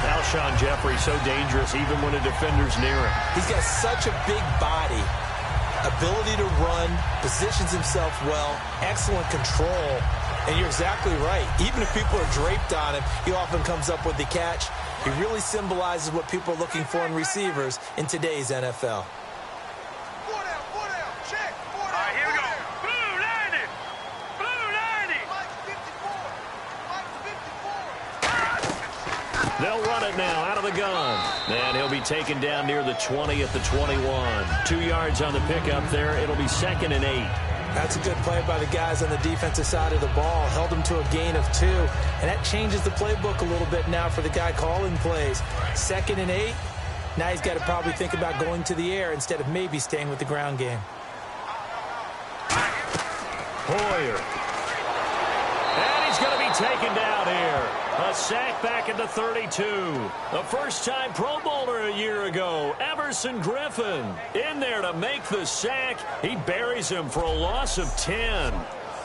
Alshon Jeffrey so dangerous even when a defender's near him. He's got such a big body, ability to run, positions himself well, excellent control. And you're exactly right. Even if people are draped on him, he often comes up with the catch. He really symbolizes what people are looking for in receivers in today's NFL. They'll run it now out of the gun. And he'll be taken down near the 20 at the 21. 2 yards on the pickup there. It'll be 2nd and 8. That's a good play by the guys on the defensive side of the ball. Held them to a gain of 2. And that changes the playbook a little bit now for the guy calling plays. 2nd and 8. Now he's got to probably think about going to the air instead of maybe staying with the ground game. Hoyer. And he's going to be taken down here. A sack back at the 32. The first-time Pro Bowler a year ago, Everson Griffin. In there to make the sack. He buries him for a loss of 10.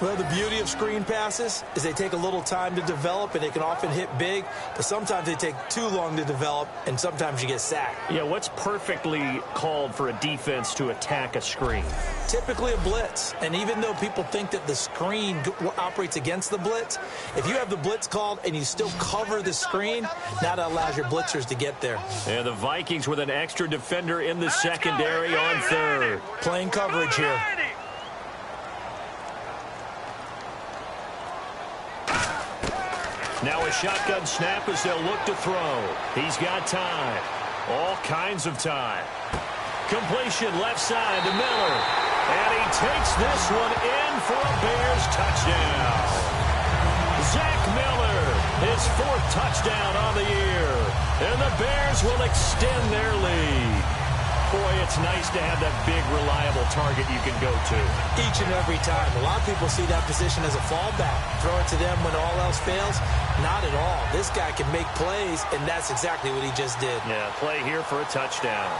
Well, the beauty of screen passes is they take a little time to develop, and they can often hit big, but sometimes they take too long to develop, and sometimes you get sacked. Yeah, what's perfectly called for a defense to attack a screen? Typically a blitz, and even though people think that the screen operates against the blitz, if you have the blitz called and you still cover the screen, that allows your blitzers to get there. And the Vikings with an extra defender in the secondary on third. Playing coverage here. Now a shotgun snap as they'll look to throw. He's got time. All kinds of time. Completion left side to Miller. And he takes this one in for a Bears touchdown. Zach Miller, his 4th touchdown on the year. And the Bears will extend their lead. Boy, it's nice to have that big, reliable target you can go to. Each and every time. A lot of people see that position as a fallback. Throw it to them when all else fails. Not at all. This guy can make plays, and that's exactly what he just did. Yeah, play here for a touchdown.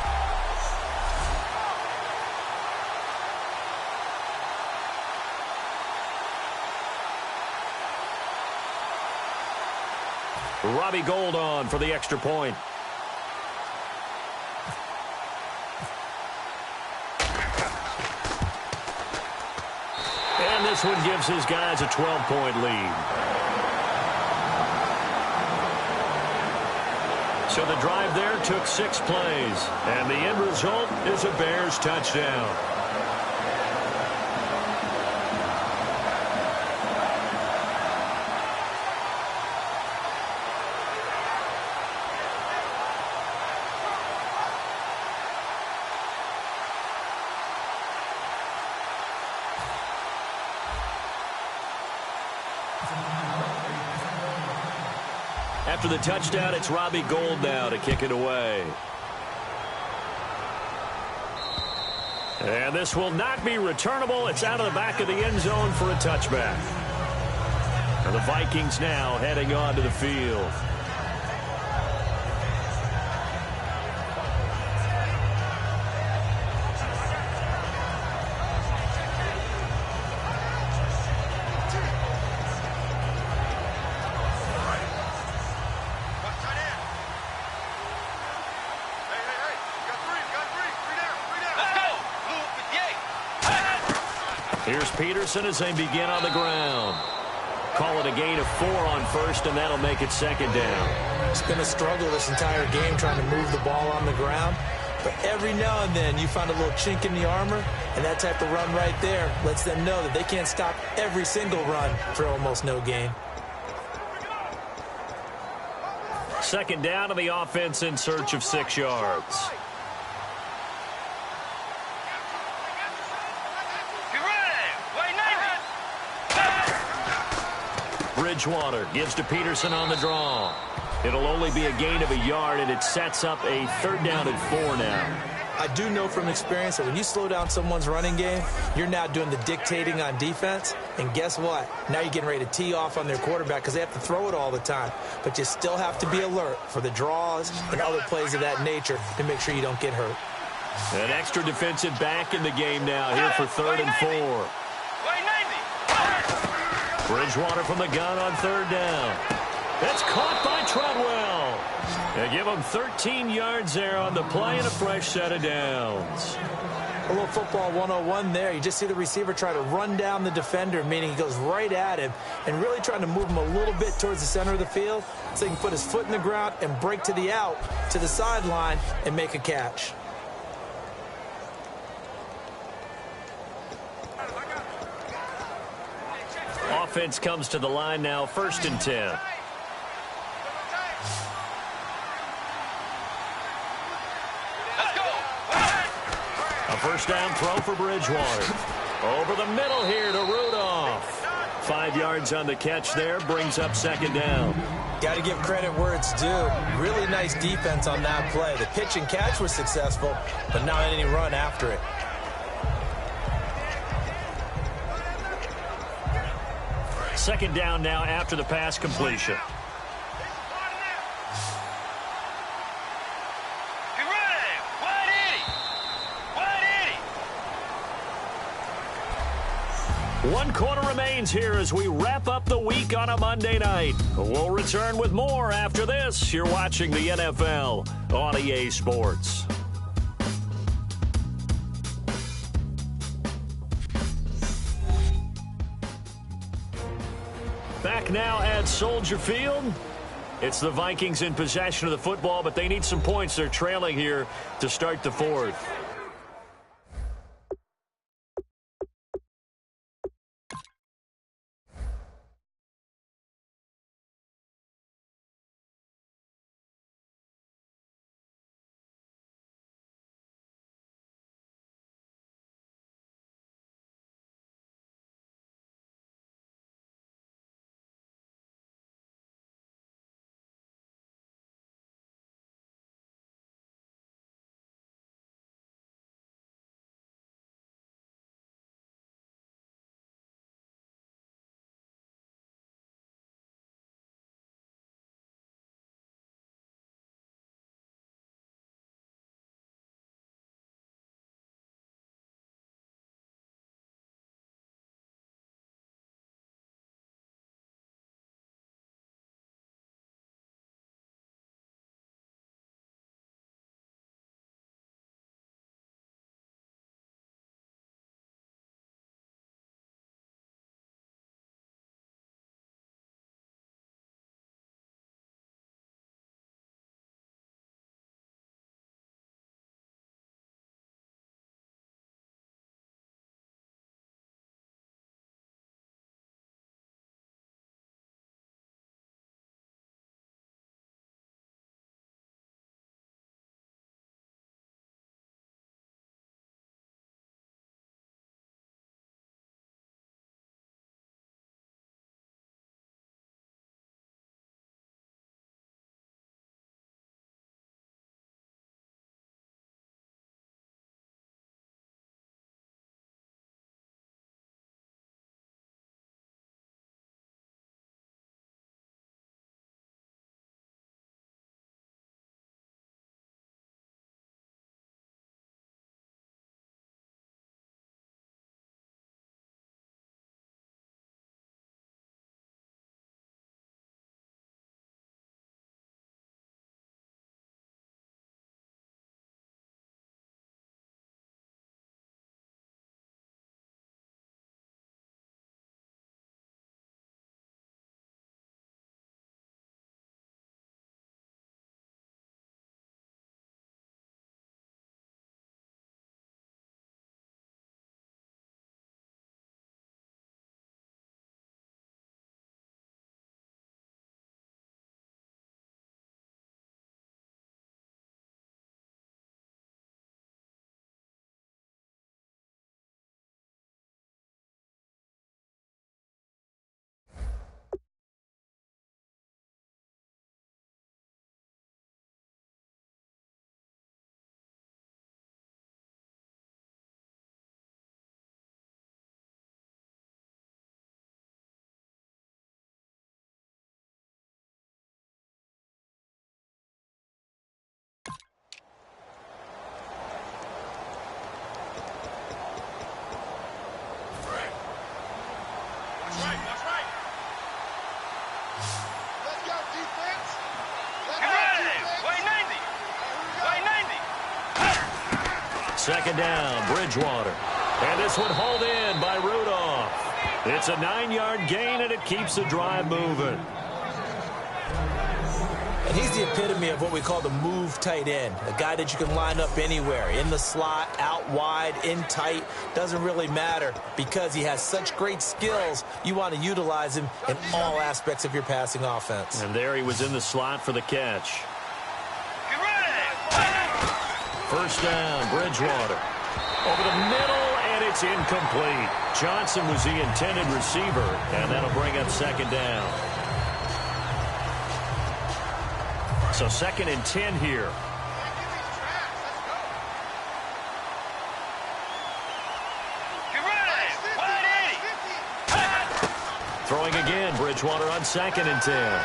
Robbie Gould on for the extra point. And this one gives his guys a 12-point lead. So the drive there took 6 plays. And the end result is a Bears touchdown. After the touchdown, it's Robbie Gould now to kick it away. And this will not be returnable. It's out of the back of the end zone for a touchback. And the Vikings now heading on to the field. Here's Peterson as they begin on the ground. Call it a gain of 4 on first, and that'll make it 2nd down. It's been a struggle this entire game trying to move the ball on the ground. But every now and then you find a little chink in the armor, and that type of run right there lets them know that they can't stop every single run for almost no gain. 2nd down, and the offense in search of 6 yards. Bridgewater gives to Peterson on the draw. It'll only be a gain of a yard, and it sets up a 3rd down and 4 now. I do know from experience that when you slow down someone's running game, you're now doing the dictating on defense. And guess what? Now you're getting ready to tee off on their quarterback because they have to throw it all the time. But you still have to be alert for the draws and other plays of that nature to make sure you don't get hurt. An extra defensive back in the game now here for 3rd and 4. Bridgewater from the gun on 3rd down. That's caught by Treadwell. They give him 13 yards there on the play and a fresh set of downs. A little football 101 there. You just see the receiver try to run down the defender, meaning he goes right at him and really trying to move him a little bit towards the center of the field so he can put his foot in the ground and break to the out, to the sideline, and make a catch. Offense comes to the line now, 1st and 10. A 1st down throw for Bridgewater. Over the middle here to Rudolph. 5 yards on the catch there, brings up 2nd down. Got to give credit where it's due. Really nice defense on that play. The pitch and catch was successful, but not any run after it. Second down now after the pass completion. One quarter remains here as we wrap up the week on a Monday night. We'll return with more after this. You're watching the NFL on EA Sports. Back now at Soldier Field. It's the Vikings in possession of the football, but they need some points. They're trailing here to start the 4th. Second down, Bridgewater. And this one hauled in by Rudolph. It's a 9-yard gain, and it keeps the drive moving. And he's the epitome of what we call the move tight end, a guy that you can line up anywhere, in the slot, out wide, in tight, doesn't really matter because he has such great skills. You want to utilize him in all aspects of your passing offense. And there he was in the slot for the catch. First down, Bridgewater. Over the middle, and it's incomplete. Johnson was the intended receiver, and that'll bring up second down. So 2nd and 10 here. Throwing again, Bridgewater on 2nd and 10.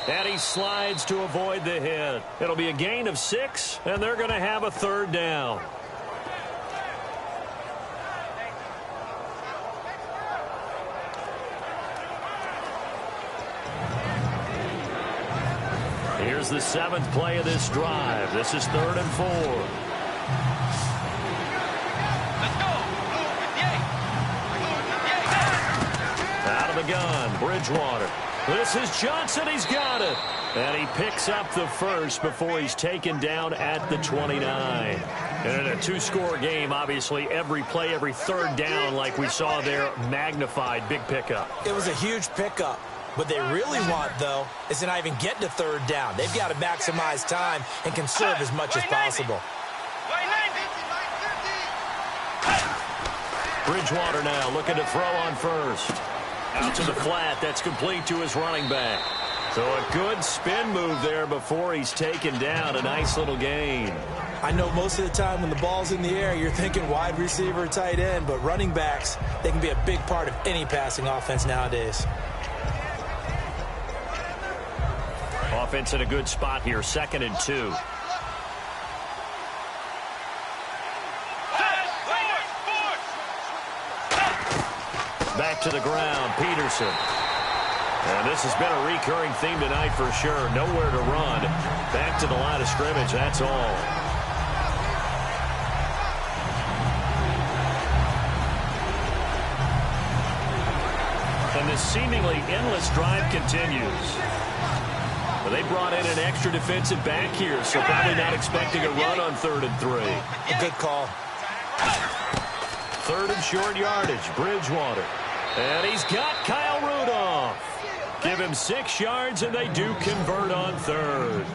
And he slides to avoid the hit. It'll be a gain of 6, and they're going to have a 3rd down. Here's the 7th play of this drive. This is 3rd and 4. Out of the gun, Bridgewater. This is Johnson. He's got it. And he picks up the first before he's taken down at the 29. And in a 2-score game, obviously, every play, every 3rd down, like we saw there, magnified. Big pickup. It was a huge pickup. What they really want, though, is to not even get to 3rd down. They've got to maximize time and conserve as much as possible. Bridgewater now looking to throw on first. Out to the flat. That's complete to his running back. So a good spin move there before he's taken down. A nice little gain. I know most of the time when the ball's in the air, you're thinking wide receiver, tight end, but running backs, they can be a big part of any passing offense nowadays. Offense in a good spot here. 2nd and 2. Back to the ground, Peterson. And this has been a recurring theme tonight for sure. Nowhere to run. Back to the line of scrimmage, that's all. And this seemingly endless drive continues. Well, they brought in an extra defensive back here, so probably not expecting a run on 3rd and 3. A good call. 3rd and short yardage, Bridgewater. And he's got Kyle Rudolph. Give him 6 yards, and they do convert on 3rd.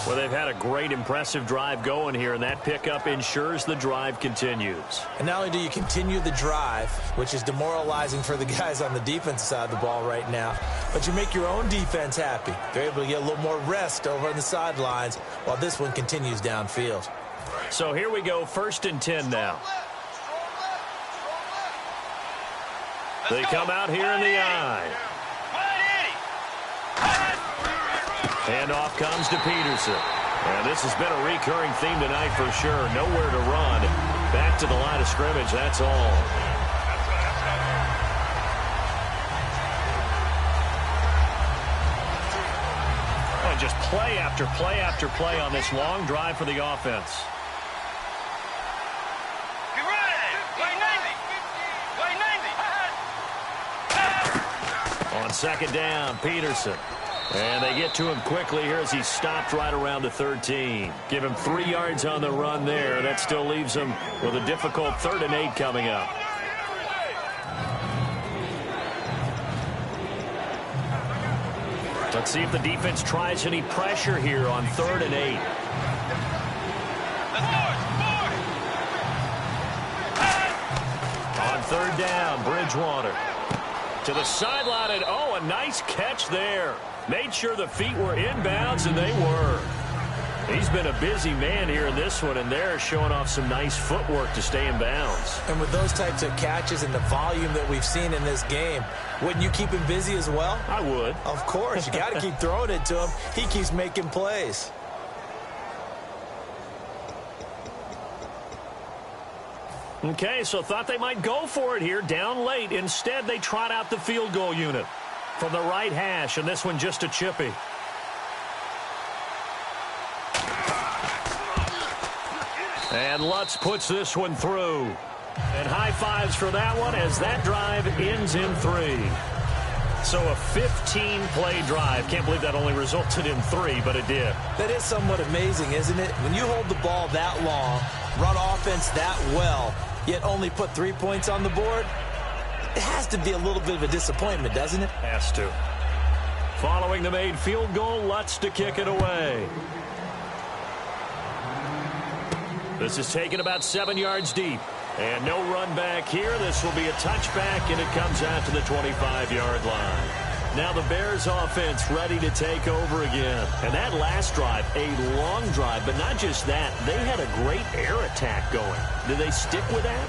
Well, they've had a great, impressive drive going here, and that pickup ensures the drive continues. And not only do you continue the drive, which is demoralizing for the guys on the defensive side of the ball right now, but you make your own defense happy. They're able to get a little more rest over on the sidelines while this one continues downfield. So here we go, 1st and 10 now. They come out here in the eye. Handoff comes to Peterson. And this has been a recurring theme tonight for sure. Nowhere to run. Back to the line of scrimmage, that's all. And just play after play after play on this long drive for the offense. On 2nd down, Peterson. And they get to him quickly here as he stopped right around the 13. Give him 3 yards on the run there. That still leaves him with a difficult 3rd and 8 coming up. Let's see if the defense tries any pressure here on 3rd and 8. On 3rd down, Bridgewater. To the sideline, and oh, a nice catch there. Made sure the feet were inbounds, and they were. He's been a busy man here in this one, and they're showing off some nice footwork to stay in bounds. And with those types of catches and the volume that we've seen in this game, wouldn't you keep him busy as well? I would. Of course. You got to keep throwing it to him. He keeps making plays. Okay, so thought they might go for it here, down late. Instead, they trot out the field goal unit from the right hash, and this one just a chippy. And Lutz puts this one through. And high fives for that one as that drive ends in 3. So a 15-play drive. Can't believe that only resulted in 3, but it did. That is somewhat amazing, isn't it? When you hold the ball that long, run offense that well, yet only put 3 points on the board, it has to be a little bit of a disappointment, doesn't it? Has to. Following the made field goal, Lutz to kick it away. This is taken about 7 yards deep. And no run back here. This will be a touchback, and it comes out to the 25-yard line. Now the Bears offense ready to take over again. And that last drive, a long drive, but not just that. They had a great air attack going. Do they stick with that?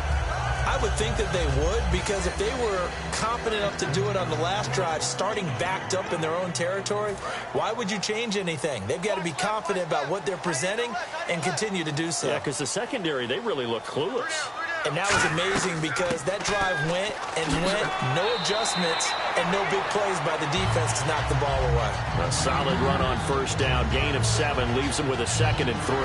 I would think that they would, because if they were confident enough to do it on the last drive, starting backed up in their own territory, why would you change anything? They've got to be confident about what they're presenting and continue to do so. Yeah, because the secondary, they really look clueless. And that was amazing because that drive went and went, no adjustments, and no big plays by the defense to knock the ball away. A solid run on first down, gain of 7, leaves them with a 2nd and 3.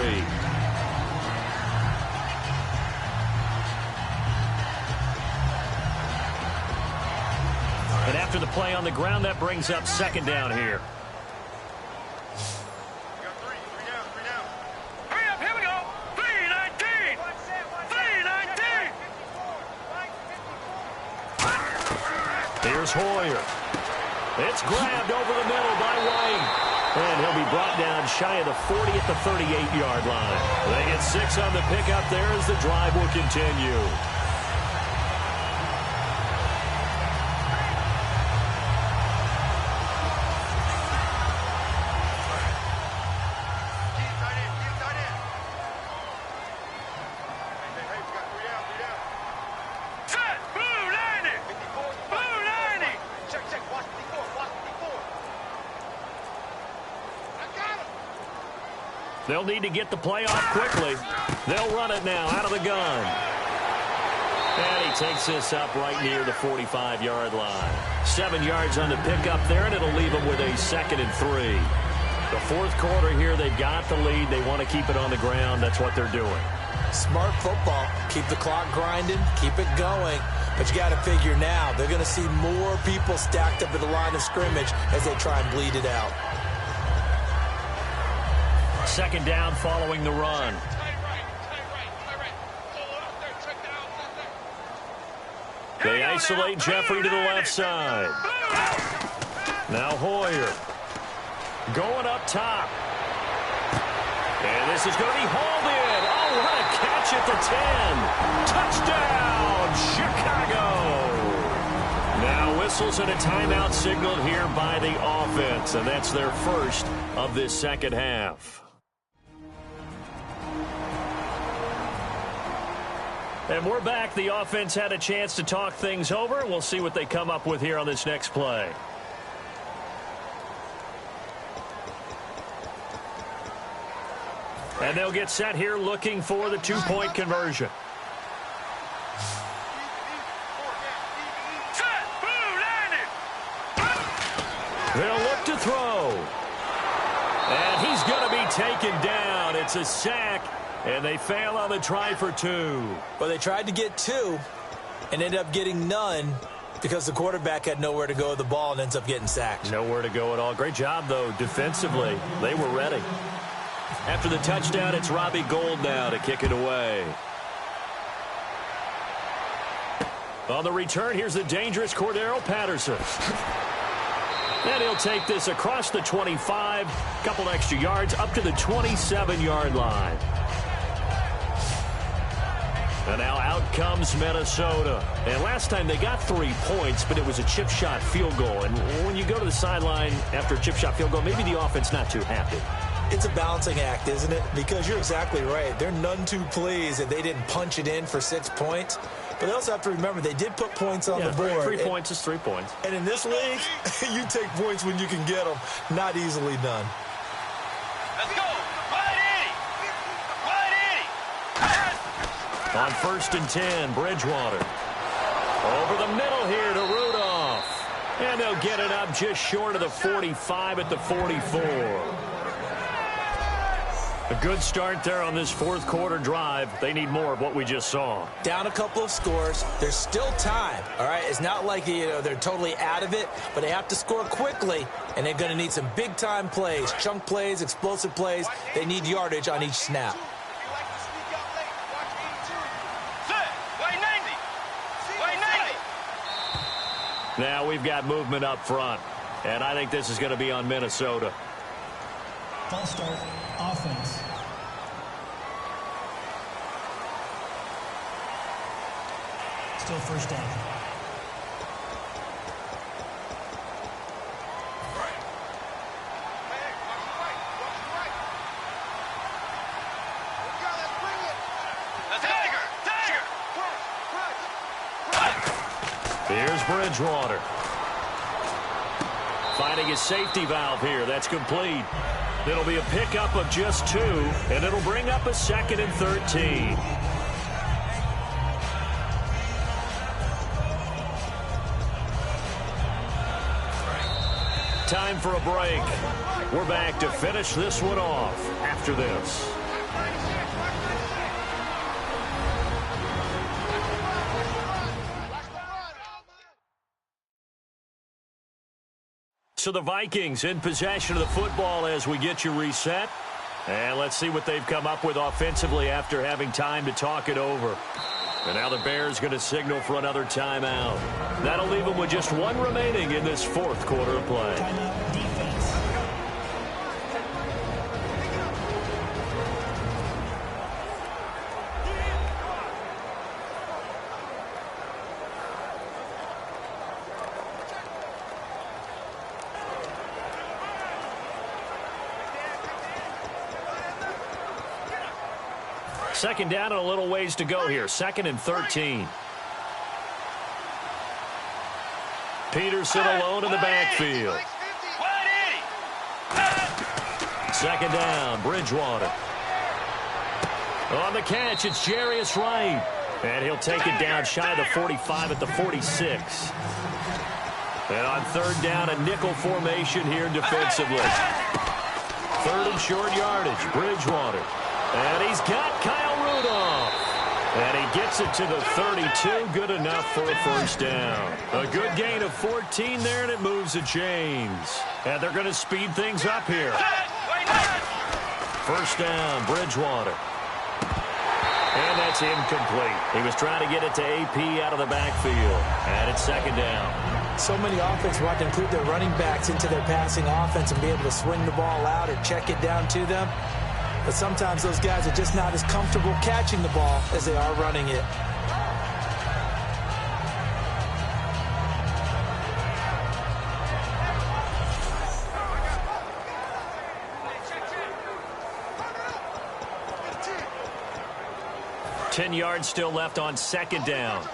And after the play on the ground, that brings up 2nd down here. Here's Hoyer. It's grabbed over the middle by White. And he'll be brought down shy of the 40 at the 38-yard line. They get 6 on the pickup there as the drive will continue. They'll need to get the play off quickly. They'll run it now out of the gun. And he takes this up right near the 45-yard line. 7 yards on the pickup there, and it'll leave them with a 2nd and 3. The fourth quarter here, they've got the lead. They want to keep it on the ground. That's what they're doing. Smart football. Keep the clock grinding. Keep it going. But you got to figure now, they're going to see more people stacked up at the line of scrimmage as they try and bleed it out. 2nd down following the run. They isolate Jeffrey to the left side. Now Hoyer going up top. And this is going to be hauled in. Oh, what a catch at the 10. Touchdown, Chicago. Now whistles and a timeout signaled here by the offense. And that's their first of this second half. And we're back. The offense had a chance to talk things over. We'll see what they come up with here on this next play. And they'll get set here looking for the 2-point conversion. They'll look to throw. And he's going to be taken down. It's a sack. And they fail on the try for 2. Well, they tried to get 2 and ended up getting none because the quarterback had nowhere to go with the ball and ends up getting sacked. Nowhere to go at all. Great job, though, defensively. They were ready. After the touchdown, it's Robbie Gould now to kick it away. On the return, here's the dangerous Cordero Patterson. And he'll take this across the 25, couple extra yards, up to the 27-yard line. And now out comes Minnesota. And last time they got 3 points, but it was a chip shot field goal. And when you go to the sideline after a chip shot field goal, maybe the offense not too happy. It's a balancing act, isn't it? Because you're exactly right. They're none too pleased that they didn't punch it in for 6 points. But they also have to remember they did put points on the board. 3 points is 3 points. And in this league, you take points when you can get them. Not easily done. Let's go. Right, Eddie. Right, Eddie. On 1st and 10, Bridgewater. Over the middle here to Rudolph. And they'll get it up just short of the 45 at the 44. A good start there on this fourth quarter drive. They need more of what we just saw. Down a couple of scores. There's still time, all right? It's not like, they're totally out of it, but they have to score quickly, and they're going to need some big-time plays, chunk plays, explosive plays. They need yardage on each snap. Now we've got movement up front, and I think this is going to be on Minnesota. False start, offense. Still first down. Here's Bridgewater. Finding his safety valve here. That's complete. It'll be a pickup of just 2, and it'll bring up a 2nd and 13. Time for a break. We're back to finish this one off after this. So the Vikings in possession of the football as we get you reset. And let's see what they've come up with offensively after having time to talk it over. And now the Bears going to signal for another timeout. That'll leave them with just 1 remaining in this fourth quarter of play. Timeout defense. Second down and a little ways to go here. 2nd and 13. Peterson alone in the backfield. 2nd down, Bridgewater. On the catch, it's Jarius Wright. And he'll take it down shy of the 45 at the 46. And on 3rd down, a nickel formation here defensively. 3rd and short yardage, Bridgewater. And he's got Kyle Rudolph. And he gets it to the 32. Good enough for a first down. A good gain of 14 there, and it moves the chains. And they're going to speed things up here. First down, Bridgewater. And that's incomplete. He was trying to get it to AP out of the backfield. And it's 2nd down. So many offenses want to include their running backs into their passing offense and be able to swing the ball out or check it down to them. But sometimes those guys are just not as comfortable catching the ball as they are running it. Ten yards still left on 2nd down.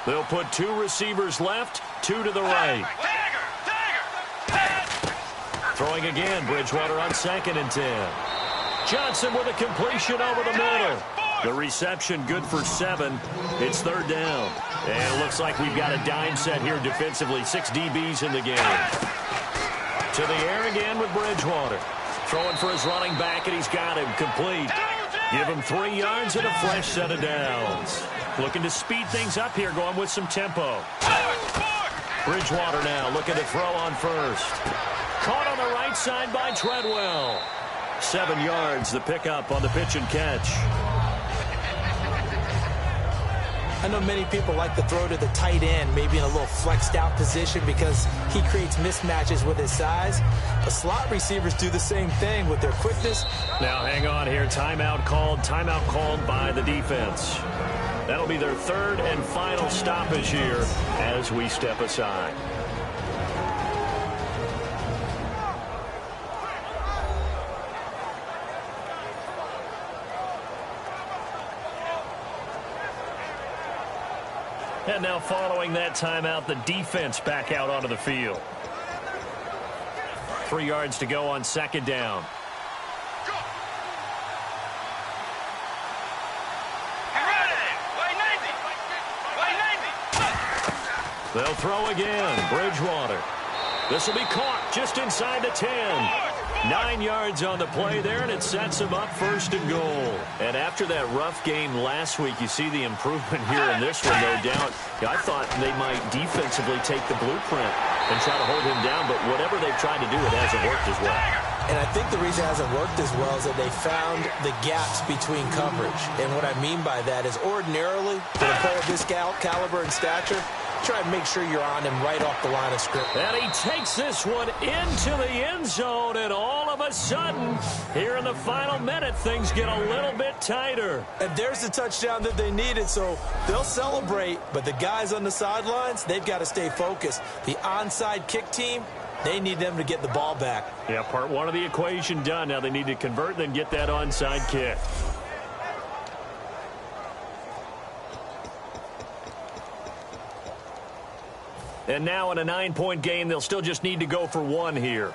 They'll put 2 receivers left, 2 to the right. Throwing again, Bridgewater on 2nd and 10. Johnson with a completion over the middle. The reception good for 7. It's 3rd down. And it looks like we've got a dime set here defensively. 6 DBs in the game. To the air again with Bridgewater. Throwing for his running back, and he's got him complete. Give him 3 yards and a fresh set of downs. Looking to speed things up here, going with some tempo. Bridgewater now looking to throw on 1st. Caught on the right side by Treadwell. 7 yards, the pickup on the pitch and catch. I know many people like to throw to the tight end, maybe in a little flexed out position because he creates mismatches with his size. But slot receivers do the same thing with their quickness. Now hang on here. Timeout called by the defense. That'll be their 3rd and final stoppage here as we step aside. And now following that timeout, the defense back out onto the field. 3 yards to go on 2nd down. They'll throw again. Bridgewater. This will be caught just inside the 10. 9 yards on the play there, and it sets him up 1st and goal. And after that rough game last week, you see the improvement here in this one, no doubt. I thought they might defensively take the blueprint and try to hold him down, but whatever they've tried to do, it hasn't worked as well. And I think the reason it hasn't worked as well is that they found the gaps between coverage. And what I mean by that is ordinarily, for a player of this caliber and stature, try and make sure you're on him right off the line of scrimmage. And he takes this one into the end zone, and all of a sudden, here in the final minute, things get a little bit tighter. And there's the touchdown that they needed, so they'll celebrate, but the guys on the sidelines, they've got to stay focused. The onside kick team, they need them to get the ball back. Yeah, part one of the equation done. Now they need to convert and then get that onside kick. And now in a 9-point game, they'll still just need to go for one here.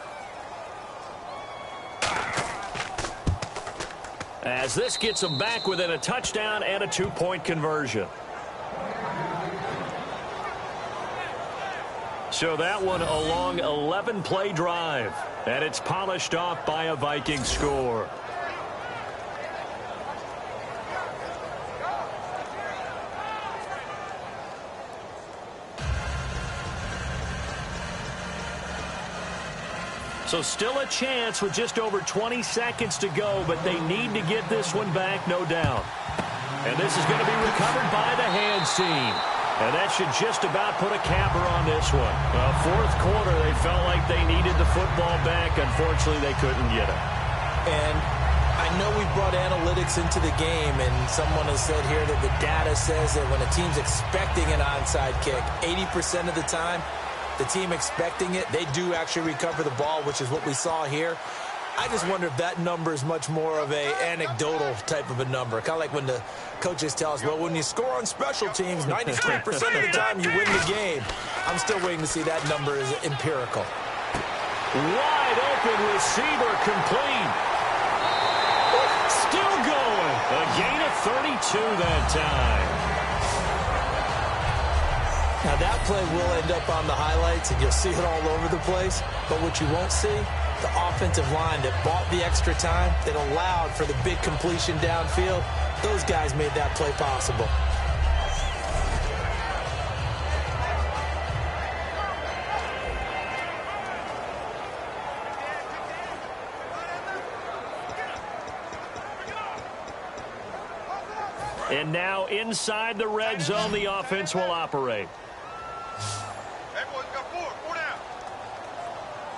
As this gets them back within a touchdown and a 2-point conversion. So that one a long 11-play drive. And it's polished off by a Viking score. So still a chance with just over 20 seconds to go, but they need to get this one back, no doubt. And this is going to be recovered by the hands team. And that should just about put a capper on this one. Fourth quarter, they felt like they needed the football back. Unfortunately, they couldn't get it. And I know we brought analytics into the game, and someone has said here that the data says that when a team's expecting an onside kick, 80% of the time, the team expecting it, they do actually recover the ball, which is what we saw here. I just wonder if that number is much more of a anecdotal type of a number. Kind of like when the coaches tell us, well, when you score on special teams, 93% of the time you win the game. I'm still waiting to see that number is empirical. Wide open receiver complete. Still going. A gain of 32 that time. Now that play will end up on the highlights, and you'll see it all over the place. But what you won't see, the offensive line that bought the extra time, that allowed for the big completion downfield, those guys made that play possible. And now inside the red zone, the offense will operate. Hey, boys, got four down.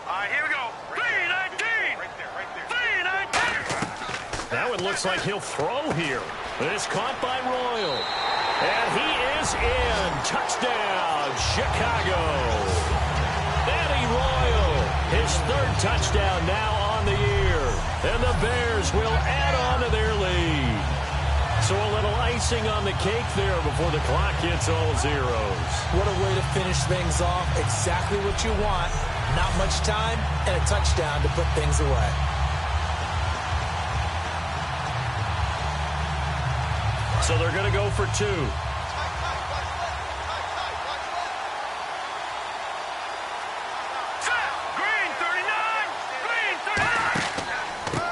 All right, here we go. 3-19. Right there. 3-19. That one looks like he'll throw here. It's caught by Royal. And he is in. Touchdown, Chicago. Eddie Royal, his 3rd touchdown now on the year. And the Bears will add on to their lead. So a little icing on the cake there before the clock hits all zeros. What a way to finish things off. Exactly what you want. Not much time and a touchdown to put things away. So they're going to go for 2.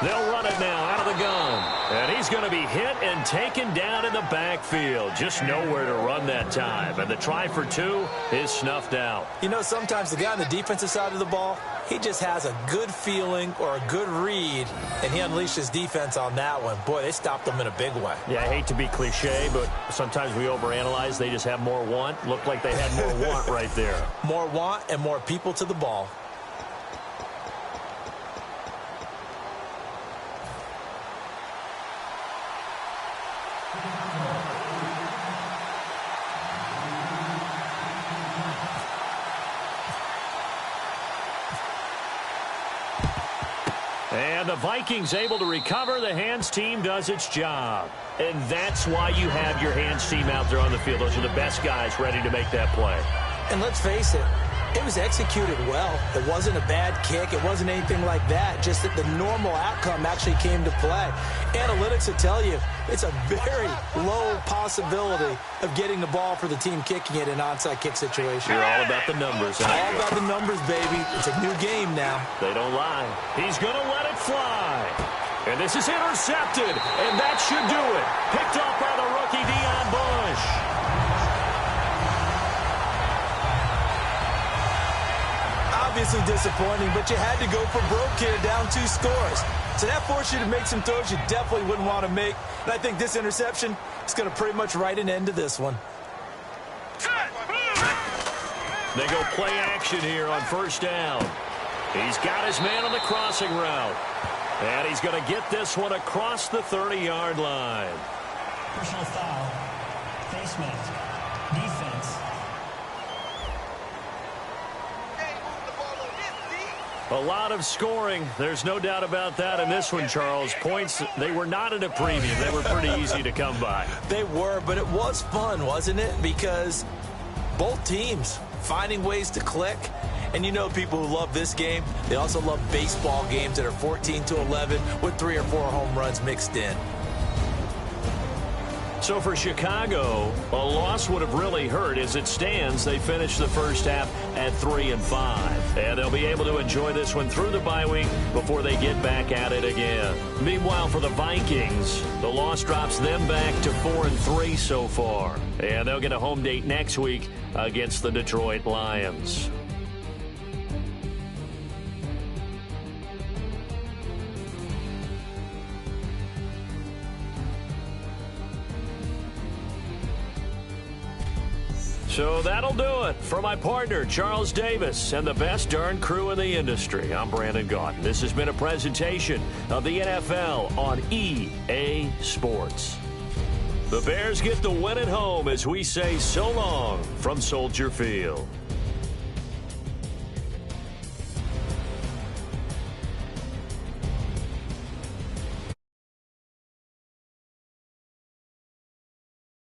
They'll run it now out of the gun. And he's going to be hit and taken down in the backfield. Just nowhere to run that time. And the try for 2 is snuffed out. You know, sometimes the guy on the defensive side of the ball, he just has a good feeling or a good read, and he unleashed his defense on that one. Boy, they stopped him in a big way. Yeah, I hate to be cliche, but sometimes we overanalyze. They just have more want. Looked like they had more want right there. More want and more people to the ball. And the Vikings able to recover. The hands team does its job. And that's why you have your hands team out there on the field. Those are the best guys ready to make that play. And let's face it, it was executed well. It wasn't a bad kick. It wasn't anything like that. Just that the normal outcome actually came to play. Analytics will tell you it's a very low power possibility of getting the ball for the team kicking it in an onside kick situation. You're all about the numbers. All about the numbers, baby. It's a new game now. They don't lie. He's going to let it fly. And this is intercepted, and that should do it. Picked off by the rookie Deion Bush. Obviously disappointing, but you had to go for broke here, down 2 scores. So that forced you to make some throws you definitely wouldn't want to make. And I think this interception is going to pretty much write an end to this one. They go play action here on first down. He's got his man on the crossing route. And he's going to get this one across the 30-yard line. Personal foul. Face mask. Defense. A lot of scoring. There's no doubt about that in this one, Charles. Points, they were not at a premium. They were pretty easy to come by. They were, but it was fun, wasn't it? Because both teams finding ways to click. And you know people who love this game, they also love baseball games that are 14-11 with 3 or 4 home runs mixed in. So for Chicago, a loss would have really hurt. As it stands, they finished the first half at 3-5. And they'll be able to enjoy this one through the bye week before they get back at it again. Meanwhile, for the Vikings, the loss drops them back to 4-3 so far. And they'll get a home date next week against the Detroit Lions. So that'll do it for my partner, Charles Davis, and the best darn crew in the industry. I'm Brandon Gaudin. This has been a presentation of the NFL on EA Sports. The Bears get the win at home as we say so long from Soldier Field.